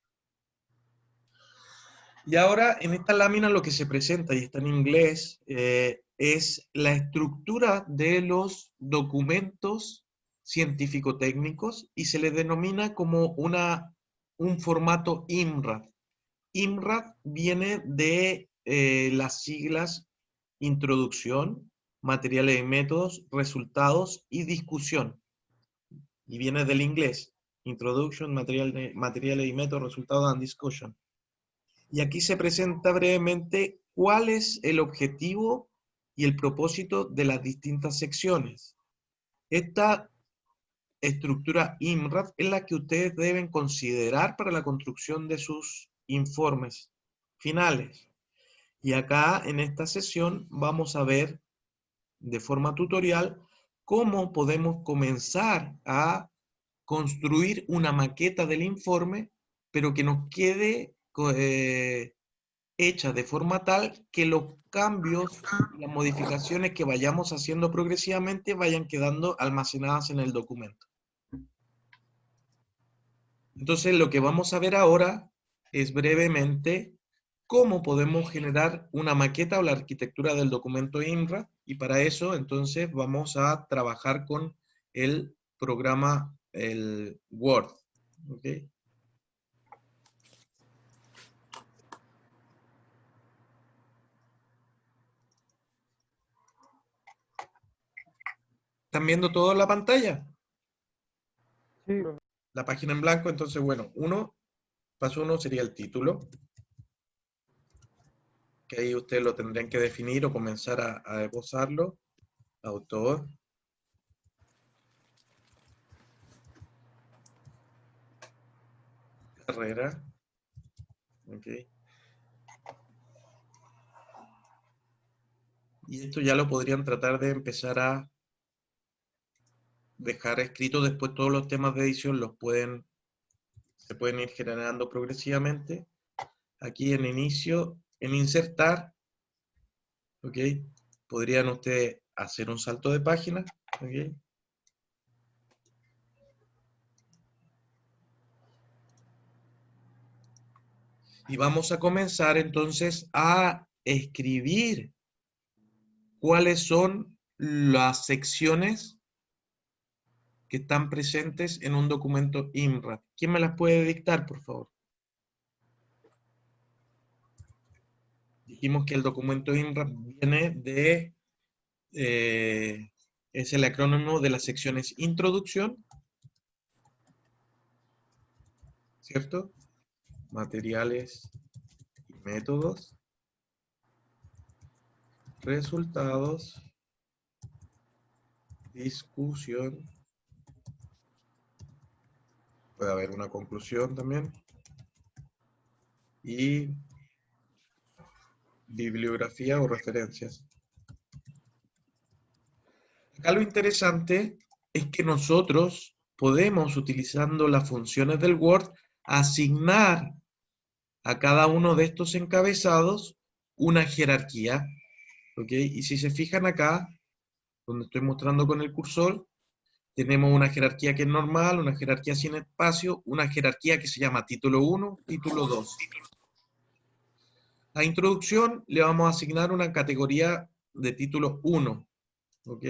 Y ahora en esta lámina lo que se presenta, y está en inglés, es la estructura de los documentos científico-técnicos y se les denomina como un formato IMRAD. IMRAD viene de las siglas Introducción, Materiales y Métodos, Resultados y Discusión. Y viene del inglés. Introduction, Materiales y Métodos, Resultados and Discussion. Y aquí se presenta brevemente cuál es el objetivo y el propósito de las distintas secciones. Esta estructura IMRAD es la que ustedes deben considerar para la construcción de sus informes finales. Y acá en esta sesión vamos a ver de forma tutorial cómo podemos comenzar a construir una maqueta del informe, pero que nos quede hecha de forma tal que los cambios y las modificaciones que vayamos haciendo progresivamente vayan quedando almacenadas en el documento. Entonces, lo que vamos a ver ahora es brevemente cómo podemos generar una maqueta o la arquitectura del documento IMRAD, y para eso, entonces, vamos a trabajar con el programa, el Word. ¿Okay? ¿Están viendo todo en la pantalla? Sí, la página en blanco, entonces, bueno, paso 1 sería el título, que ahí ustedes lo tendrían que definir o comenzar a esbozarlo. Autor. Carrera. Ok. Y esto ya lo podrían tratar de empezar a dejar escrito. Después todos los temas de edición se pueden ir generando progresivamente. Aquí en inicio, en insertar, ok, podrían ustedes hacer un salto de página, ok. Y vamos a comenzar entonces a escribir cuáles son las secciones que están presentes en un documento INRAD. ¿Quién me las puede dictar, por favor? Dijimos que el documento INRAD viene de, es el acrónimo de las secciones introducción, ¿cierto? Materiales y métodos, resultados, discusión, puede haber una conclusión también, y bibliografía o referencias. Acá lo interesante es que nosotros podemos, utilizando las funciones del Word, asignar a cada uno de estos encabezados una jerarquía, ¿ok? Y si se fijan acá, donde estoy mostrando con el cursor, tenemos una jerarquía que es normal, una jerarquía sin espacio, una jerarquía que se llama título 1, título 2. A introducción le vamos a asignar una categoría de título 1, ¿ok?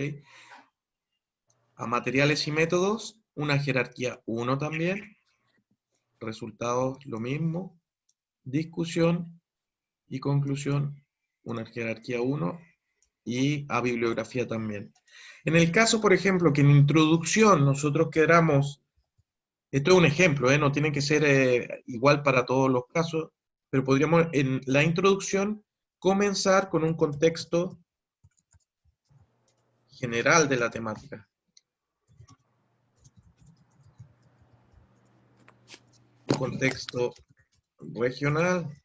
A materiales y métodos, una jerarquía 1 también. Resultados, lo mismo. Discusión y conclusión, una jerarquía 1. Y a bibliografía también. En el caso, por ejemplo, que en introducción nosotros queramos, esto es un ejemplo, no tiene que ser igual para todos los casos, pero podríamos en la introducción comenzar con un contexto general de la temática. Un contexto regional,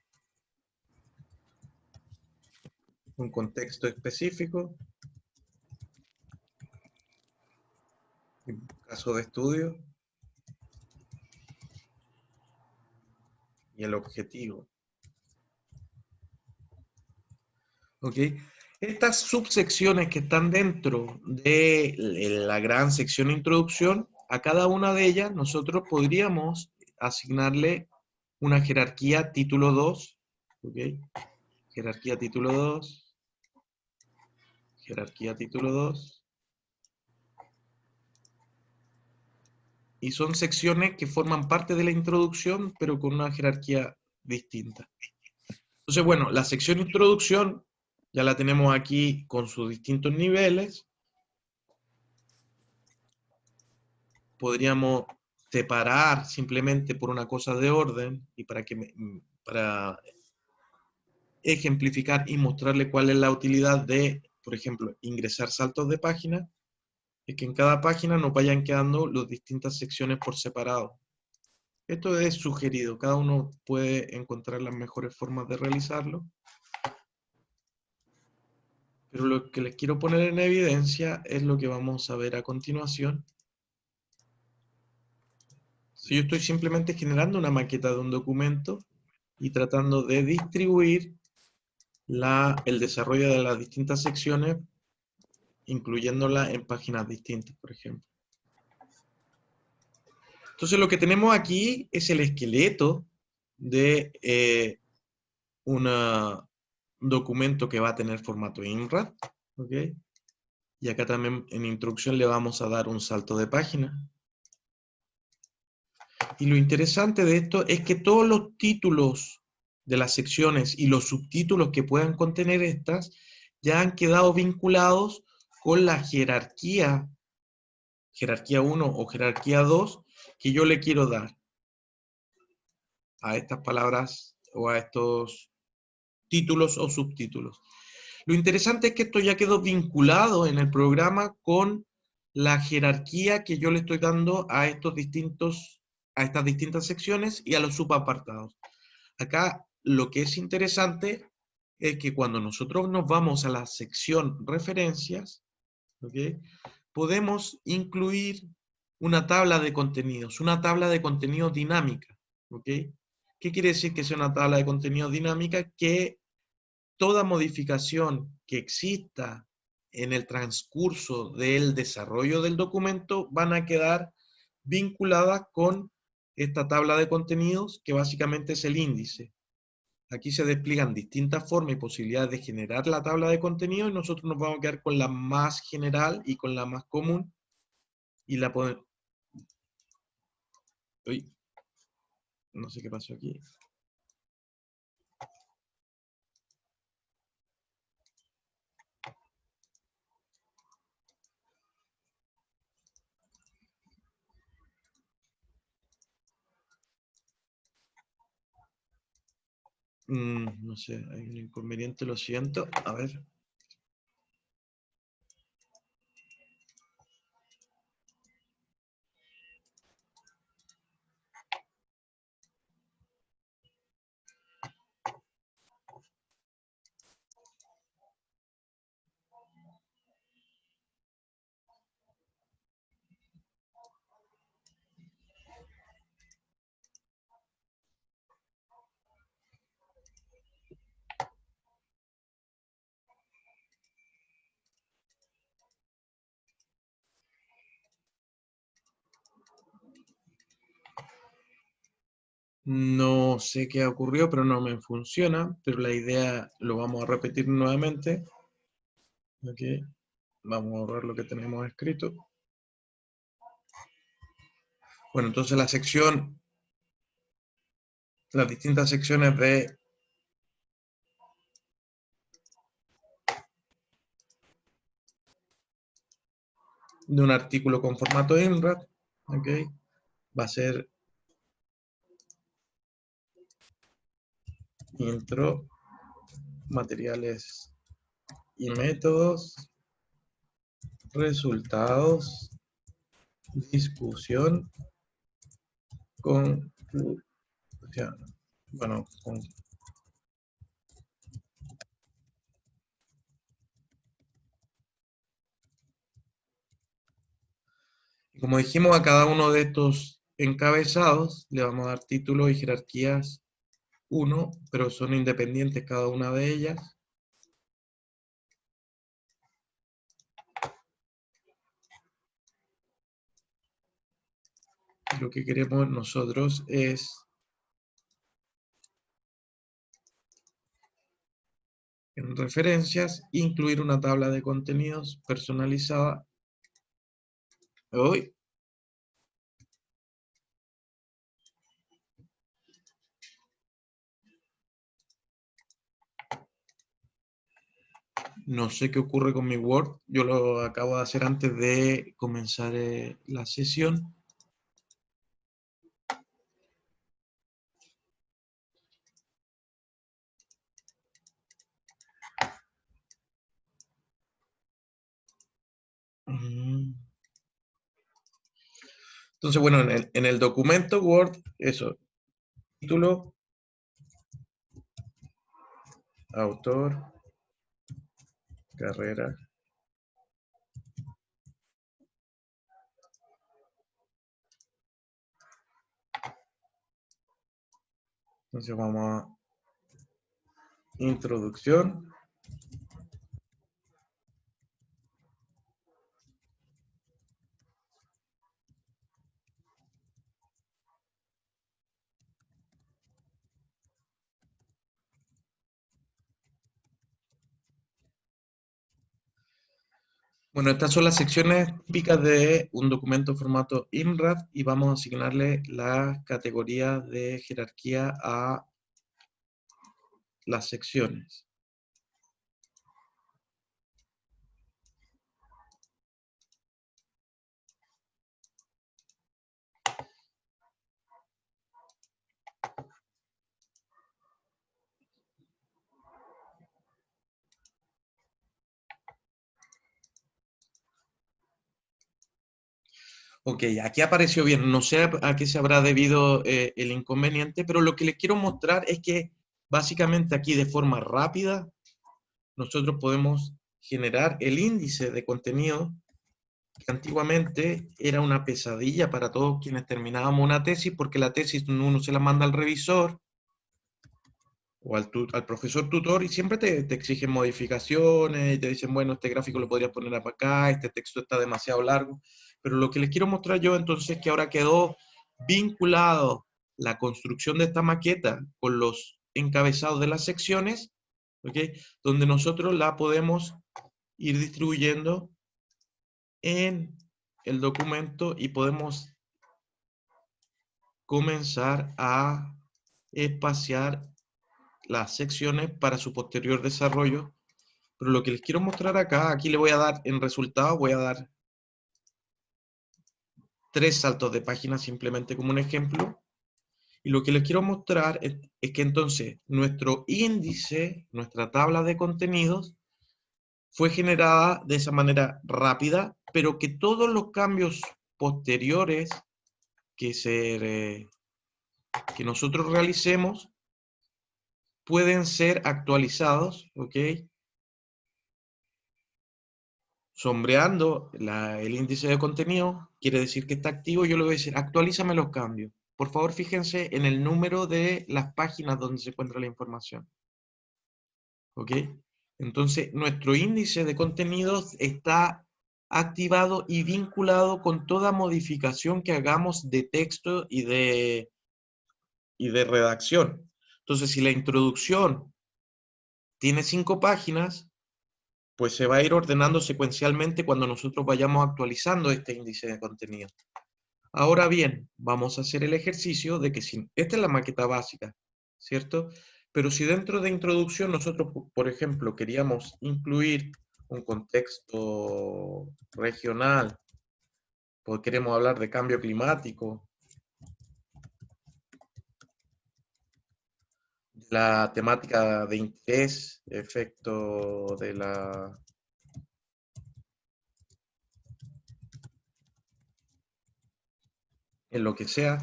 un contexto específico, un caso de estudio, y el objetivo. ¿Ok? Estas subsecciones que están dentro de la gran sección introducción, a cada una de ellas nosotros podríamos asignarle una jerarquía título 2, ¿ok? Jerarquía título 2, jerarquía título 2, y son secciones que forman parte de la introducción, pero con una jerarquía distinta. Entonces, bueno, la sección introducción ya la tenemos aquí con sus distintos niveles. Podríamos separar simplemente por una cosa de orden y para ejemplificar y mostrarle cuál es la utilidad de, por ejemplo, ingresar saltos de página, es que en cada página nos vayan quedando las distintas secciones por separado. Esto es sugerido, cada uno puede encontrar las mejores formas de realizarlo. Pero lo que les quiero poner en evidencia es lo que vamos a ver a continuación. Si yo estoy simplemente generando una maqueta de un documento y tratando de distribuir el desarrollo de las distintas secciones, incluyéndolas en páginas distintas, por ejemplo. Entonces lo que tenemos aquí es el esqueleto de un documento que va a tener formato INRAD, ¿ok? Y acá también en introducción le vamos a dar un salto de página. Y lo interesante de esto es que todos los títulos de las secciones y los subtítulos que puedan contener estas ya han quedado vinculados con la jerarquía 1 o jerarquía 2, que yo le quiero dar a estas palabras o a estos títulos o subtítulos. Lo interesante es que esto ya quedó vinculado en el programa con la jerarquía que yo le estoy dando a estas distintas secciones y a los subapartados. Acá lo que es interesante es que cuando nosotros nos vamos a la sección referencias, ¿okay?, podemos incluir una tabla de contenidos dinámica. ¿Okay? ¿Qué quiere decir que sea una tabla de contenido dinámica? Que toda modificación que exista en el transcurso del desarrollo del documento van a quedar vinculadas con esta tabla de contenidos, que básicamente es el índice. Aquí se despliegan distintas formas y posibilidades de generar la tabla de contenido, y nosotros nos vamos a quedar con la más general y con la más común, y la podemos... Uy, no sé qué pasó aquí. No sé, hay un inconveniente, lo siento. A ver. No sé qué ocurrió, pero no me funciona. Pero la idea lo vamos a repetir nuevamente. Aquí vamos a borrar lo que tenemos escrito. Bueno, entonces las distintas secciones de un artículo con formato INRAD, ¿okay?, va a ser intro, materiales y métodos, resultados, discusión, conclusión. Bueno, como dijimos, a cada uno de estos encabezados le vamos a dar títulos y jerarquías 1, pero son independientes cada una de ellas. Lo que queremos nosotros es en referencias incluir una tabla de contenidos personalizada. Hoy. No sé qué ocurre con mi Word. Yo lo acabo de hacer antes de comenzar la sesión. Entonces, bueno, en el documento Word, eso, título, autor, carrera, entonces vamos a introducción. Bueno, estas son las secciones típicas de un documento formato INRAD y vamos a asignarle las categorías de jerarquía a las secciones. Ok, aquí apareció bien. No sé a qué se habrá debido el inconveniente, pero lo que les quiero mostrar es que básicamente aquí de forma rápida nosotros podemos generar el índice de contenido que antiguamente era una pesadilla para todos quienes terminábamos una tesis, porque la tesis uno se la manda al revisor o al profesor tutor y siempre te exigen modificaciones y te dicen, bueno, este gráfico lo podrías poner acá, este texto está demasiado largo. Pero lo que les quiero mostrar yo entonces es que ahora quedó vinculado la construcción de esta maqueta con los encabezados de las secciones, ¿ok? Donde nosotros la podemos ir distribuyendo en el documento y podemos comenzar a espaciar las secciones para su posterior desarrollo. Pero lo que les quiero mostrar acá, aquí le voy a dar en resultado, voy a dar 3 saltos de página simplemente como un ejemplo. Y lo que les quiero mostrar es que entonces nuestro índice, nuestra tabla de contenidos, fue generada de esa manera rápida, pero que todos los cambios posteriores que nosotros realicemos pueden ser actualizados, ¿ok? Sombreando el índice de contenido, quiere decir que está activo, yo le voy a decir, actualízame los cambios. Por favor, fíjense en el número de las páginas donde se encuentra la información. ¿Ok? Entonces, nuestro índice de contenidos está activado y vinculado con toda modificación que hagamos de texto y de redacción. Entonces, si la introducción tiene 5 páginas, pues se va a ir ordenando secuencialmente cuando nosotros vayamos actualizando este índice de contenido. Ahora bien, vamos a hacer el ejercicio de que si esta es la maqueta básica, ¿cierto? Pero si dentro de introducción nosotros, por ejemplo, queríamos incluir un contexto regional, pues queremos hablar de cambio climático, la temática de interés, efecto de en lo que sea,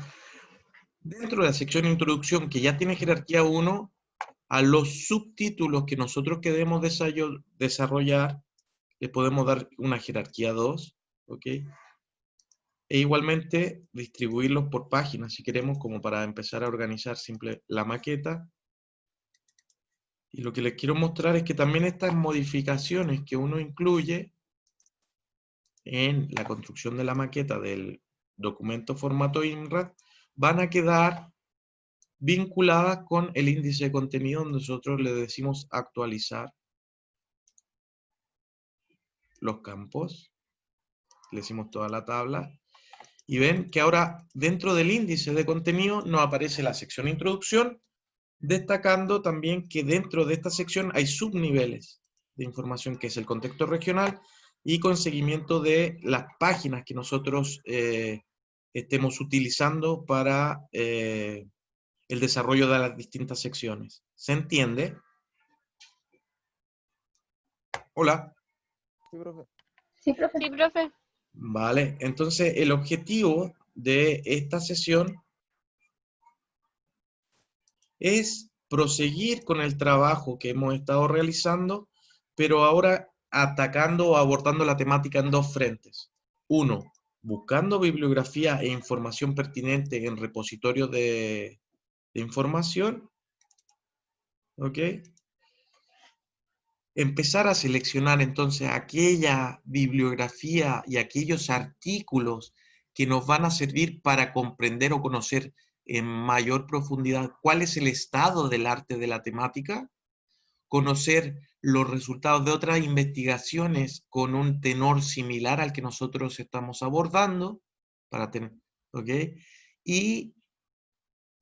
dentro de la sección de introducción que ya tiene jerarquía 1, a los subtítulos que nosotros queremos desarrollar, le podemos dar una jerarquía 2, ¿ok? E igualmente distribuirlos por páginas, si queremos, como para empezar a organizar simple la maqueta. Y lo que les quiero mostrar es que también estas modificaciones que uno incluye en la construcción de la maqueta del documento formato INRAD van a quedar vinculadas con el índice de contenido donde nosotros le decimos actualizar los campos, le decimos toda la tabla, y ven que ahora dentro del índice de contenido nos aparece la sección introducción, destacando también que dentro de esta sección hay subniveles de información, que es el contexto regional, y con seguimiento de las páginas que nosotros estemos utilizando para el desarrollo de las distintas secciones. ¿Se entiende? Hola. Sí, profe. Sí, profe. Sí, profe. Vale, entonces el objetivo de esta sesión es proseguir con el trabajo que hemos estado realizando, pero ahora atacando o abordando la temática en 2 frentes. 1, buscando bibliografía e información pertinente en repositorios de información, ¿ok? Empezar a seleccionar entonces aquella bibliografía y aquellos artículos que nos van a servir para comprender o conocer en mayor profundidad cuál es el estado del arte de la temática, conocer los resultados de otras investigaciones con un tenor similar al que nosotros estamos abordando, para tener, ¿ok? Y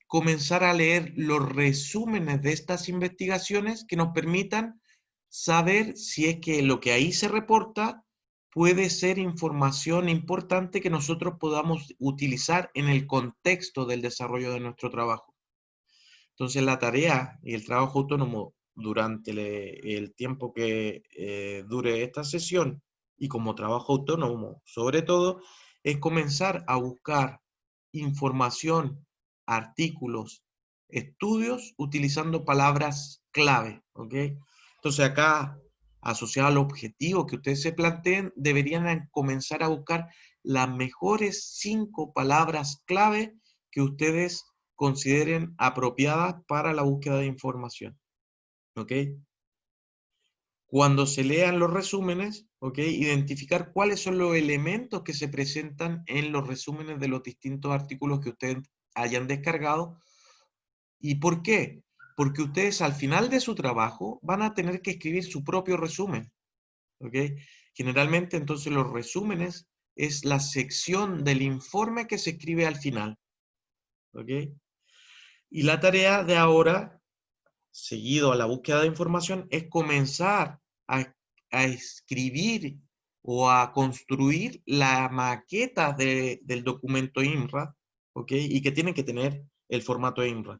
comenzar a leer los resúmenes de estas investigaciones que nos permitan saber si es que lo que ahí se reporta puede ser información importante que nosotros podamos utilizar en el contexto del desarrollo de nuestro trabajo. Entonces la tarea y el trabajo autónomo durante el tiempo que dure esta sesión y como trabajo autónomo sobre todo, es comenzar a buscar información, artículos, estudios, utilizando palabras clave, ¿ok? Entonces acá, asociado al objetivo que ustedes se planteen, deberían comenzar a buscar las mejores 5 palabras clave que ustedes consideren apropiadas para la búsqueda de información, ¿ok? Cuando se lean los resúmenes, ¿ok? Identificar cuáles son los elementos que se presentan en los resúmenes de los distintos artículos que ustedes hayan descargado. ¿Y por qué? Porque ustedes al final de su trabajo van a tener que escribir su propio resumen, ¿ok? Generalmente entonces los resúmenes es la sección del informe que se escribe al final, ¿ok? Y la tarea de ahora, seguido a la búsqueda de información, es comenzar a escribir o a construir la maqueta del documento INRAD, ¿ok? Y que tiene que tener el formato INRAD.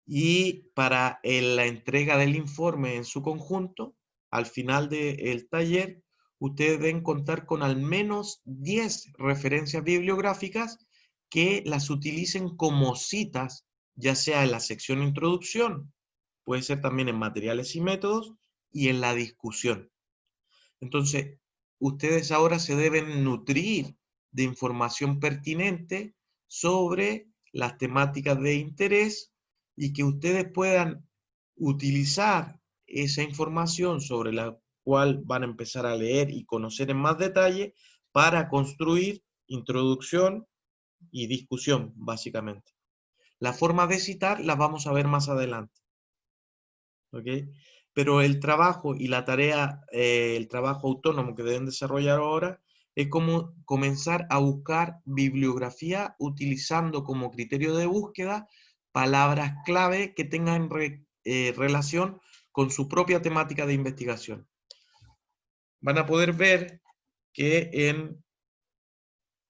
Y para la entrega del informe en su conjunto, al final del taller, ustedes deben contar con al menos 10 referencias bibliográficas que las utilicen como citas, ya sea en la sección introducción, puede ser también en materiales y métodos, y en la discusión. Entonces, ustedes ahora se deben nutrir de información pertinente sobre las temáticas de interés y que ustedes puedan utilizar esa información sobre la cual van a empezar a leer y conocer en más detalle para construir introducción y discusión, básicamente. La forma de citar las vamos a ver más adelante. ¿Ok? Pero el trabajo y la tarea, el trabajo autónomo que deben desarrollar ahora es como comenzar a buscar bibliografía utilizando como criterio de búsqueda palabras clave que tengan relación con su propia temática de investigación. Van a poder ver que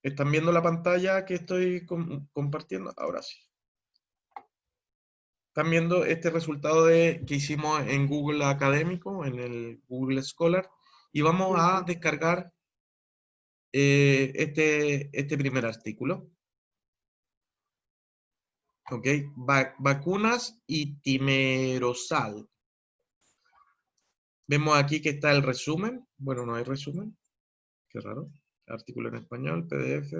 ¿están viendo la pantalla que estoy compartiendo? Ahora sí. Están viendo este resultado que hicimos en Google Académico, en el Google Scholar, y vamos a descargar este primer artículo. ¿Ok? Vacunas y timerosal. Vemos aquí que está el resumen. Bueno, no hay resumen. Qué raro. Artículo en español, PDF.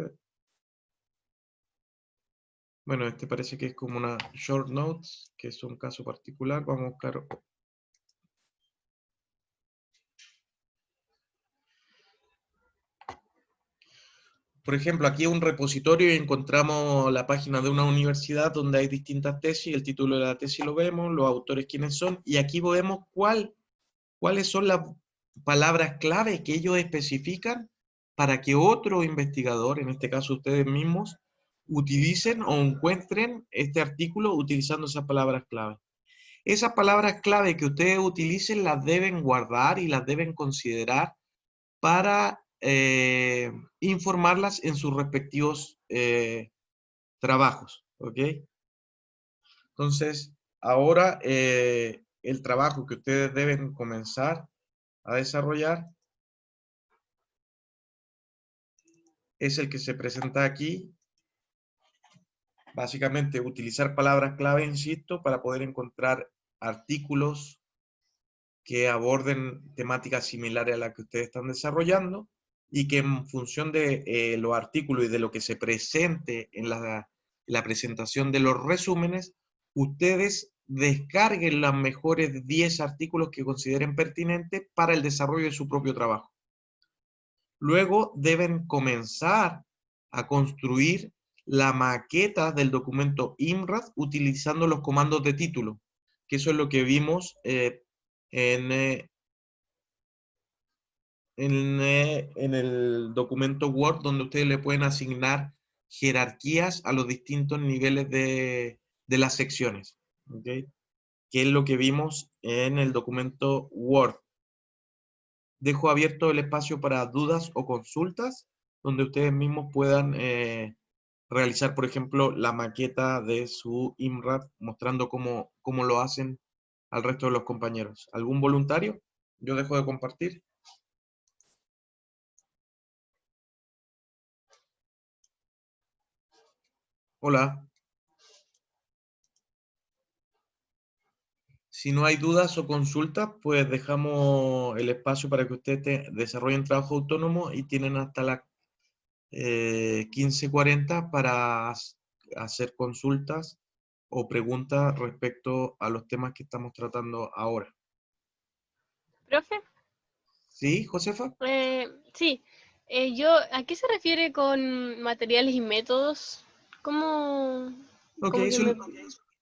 Bueno, este parece que es como una short notes, que es un caso particular. Vamos a buscar. Por ejemplo, aquí en un repositorio y encontramos la página de una universidad donde hay distintas tesis, el título de la tesis lo vemos, los autores quiénes son, y aquí vemos cuáles son las palabras clave que ellos especifican para que otro investigador, en este caso ustedes mismos, utilicen o encuentren este artículo utilizando esas palabras clave. Esas palabras clave que ustedes utilicen las deben guardar y las deben considerar para informarlas en sus respectivos trabajos, ¿ok? Entonces, ahora el trabajo que ustedes deben comenzar a desarrollar es el que se presenta aquí. Básicamente, utilizar palabras clave, insisto, para poder encontrar artículos que aborden temáticas similares a las que ustedes están desarrollando y que en función de los artículos y de lo que se presente en la presentación de los resúmenes, ustedes descarguen los mejores 10 artículos que consideren pertinentes para el desarrollo de su propio trabajo. Luego deben comenzar a construir la maqueta del documento INRAD utilizando los comandos de título, que eso es lo que vimos en el documento Word, donde ustedes le pueden asignar jerarquías a los distintos niveles de las secciones, ¿okay? Que es lo que vimos en el documento Word. Dejo abierto el espacio para dudas o consultas, donde ustedes mismos puedan realizar, por ejemplo, la maqueta de su INRAD, mostrando cómo lo hacen al resto de los compañeros. ¿Algún voluntario? Yo dejo de compartir. Hola. Si no hay dudas o consultas, pues dejamos el espacio para que ustedes desarrollen trabajo autónomo y tienen hasta las 15:40 para hacer consultas o preguntas respecto a los temas que estamos tratando ahora. Profe, ¿Sí, Josefa? sí, ¿a qué se refiere con materiales y métodos? ¿Cómo, Ok, cómo que me...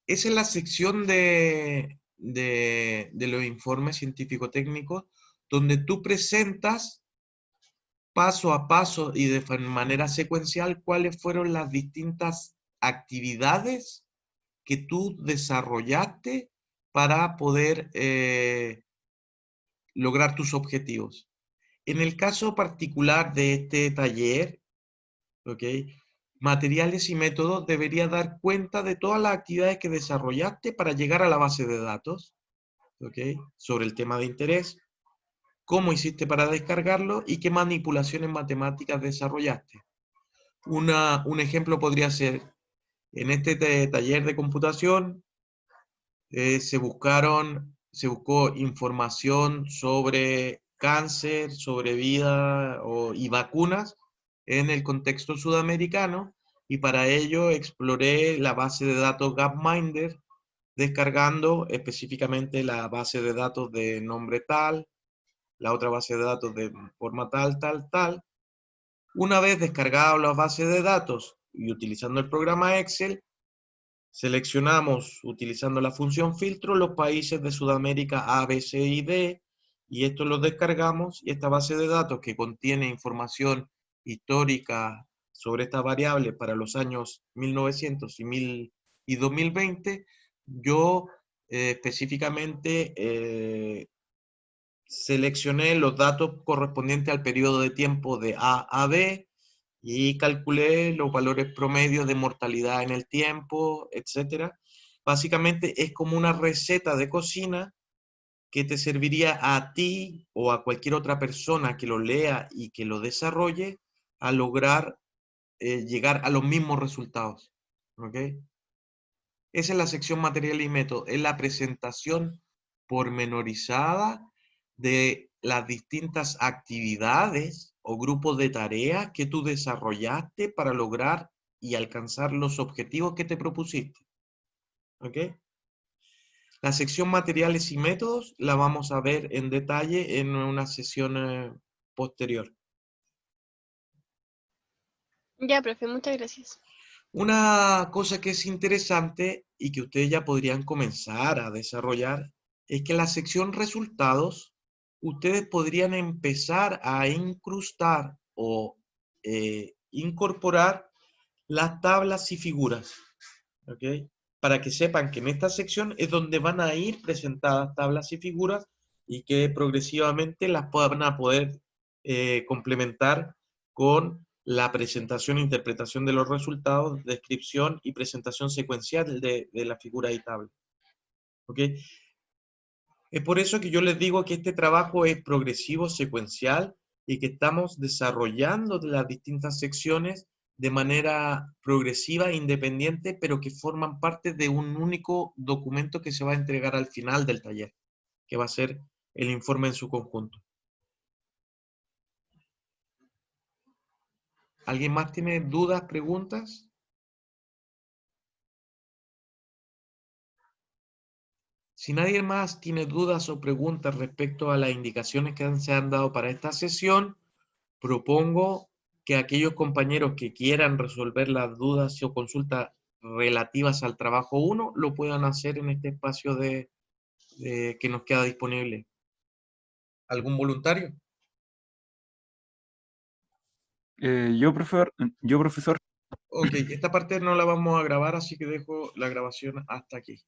esa es la sección de los informes científico-técnicos donde tú presentas paso a paso y de manera secuencial cuáles fueron las distintas actividades que tú desarrollaste para poder lograr tus objetivos. En el caso particular de este taller, ¿ok? Materiales y métodos debería dar cuenta de todas las actividades que desarrollaste para llegar a la base de datos, ¿ok? Sobre el tema de interés, cómo hiciste para descargarlo y qué manipulaciones matemáticas desarrollaste. Un ejemplo podría ser, en este taller de computación, se buscó información sobre cáncer, sobre vida y vacunas en el contexto sudamericano, y para ello exploré la base de datos Gapminder, descargando específicamente la base de datos de nombre tal, la otra base de datos de forma tal, tal, tal. Una vez descargado las bases de datos y utilizando el programa Excel, seleccionamos, utilizando la función filtro, los países de Sudamérica A, B, C y D, y esto lo descargamos, y esta base de datos que contiene información histórica sobre esta variable para los años 1900 y 2020, yo específicamente seleccioné los datos correspondientes al periodo de tiempo de A a B, y calculé los valores promedios de mortalidad en el tiempo, etcétera. Básicamente es como una receta de cocina que te serviría a ti o a cualquier otra persona que lo lea y que lo desarrolle a lograr llegar a los mismos resultados. ¿Ok? Esa es la sección material y método, es la presentación pormenorizada de las distintas actividades o grupos de tareas que tú desarrollaste para lograr y alcanzar los objetivos que te propusiste. ¿Ok? La sección materiales y métodos la vamos a ver en detalle en una sesión posterior. Ya, profe, muchas gracias. Una cosa que es interesante y que ustedes ya podrían comenzar a desarrollar es que en la sección resultados ustedes podrían empezar a incrustar o incorporar las tablas y figuras, ¿ok? Para que sepan que en esta sección es donde van a ir presentadas tablas y figuras y que progresivamente las van a poder complementar con la presentación e interpretación de los resultados, descripción y presentación secuencial de la figura y tabla. ¿Ok? Es por eso que yo les digo que este trabajo es progresivo, secuencial, y que estamos desarrollando las distintas secciones de manera progresiva e independiente, pero que forman parte de un único documento que se va a entregar al final del taller, que va a ser el informe en su conjunto. ¿Alguien más tiene dudas, preguntas? Si nadie más tiene dudas o preguntas respecto a las indicaciones que se han dado para esta sesión, propongo que aquellos compañeros que quieran resolver las dudas o consultas relativas al trabajo 1 lo puedan hacer en este espacio que nos queda disponible. ¿Algún voluntario? Yo, profesor. Ok, esta parte no la vamos a grabar, así que dejo la grabación hasta aquí.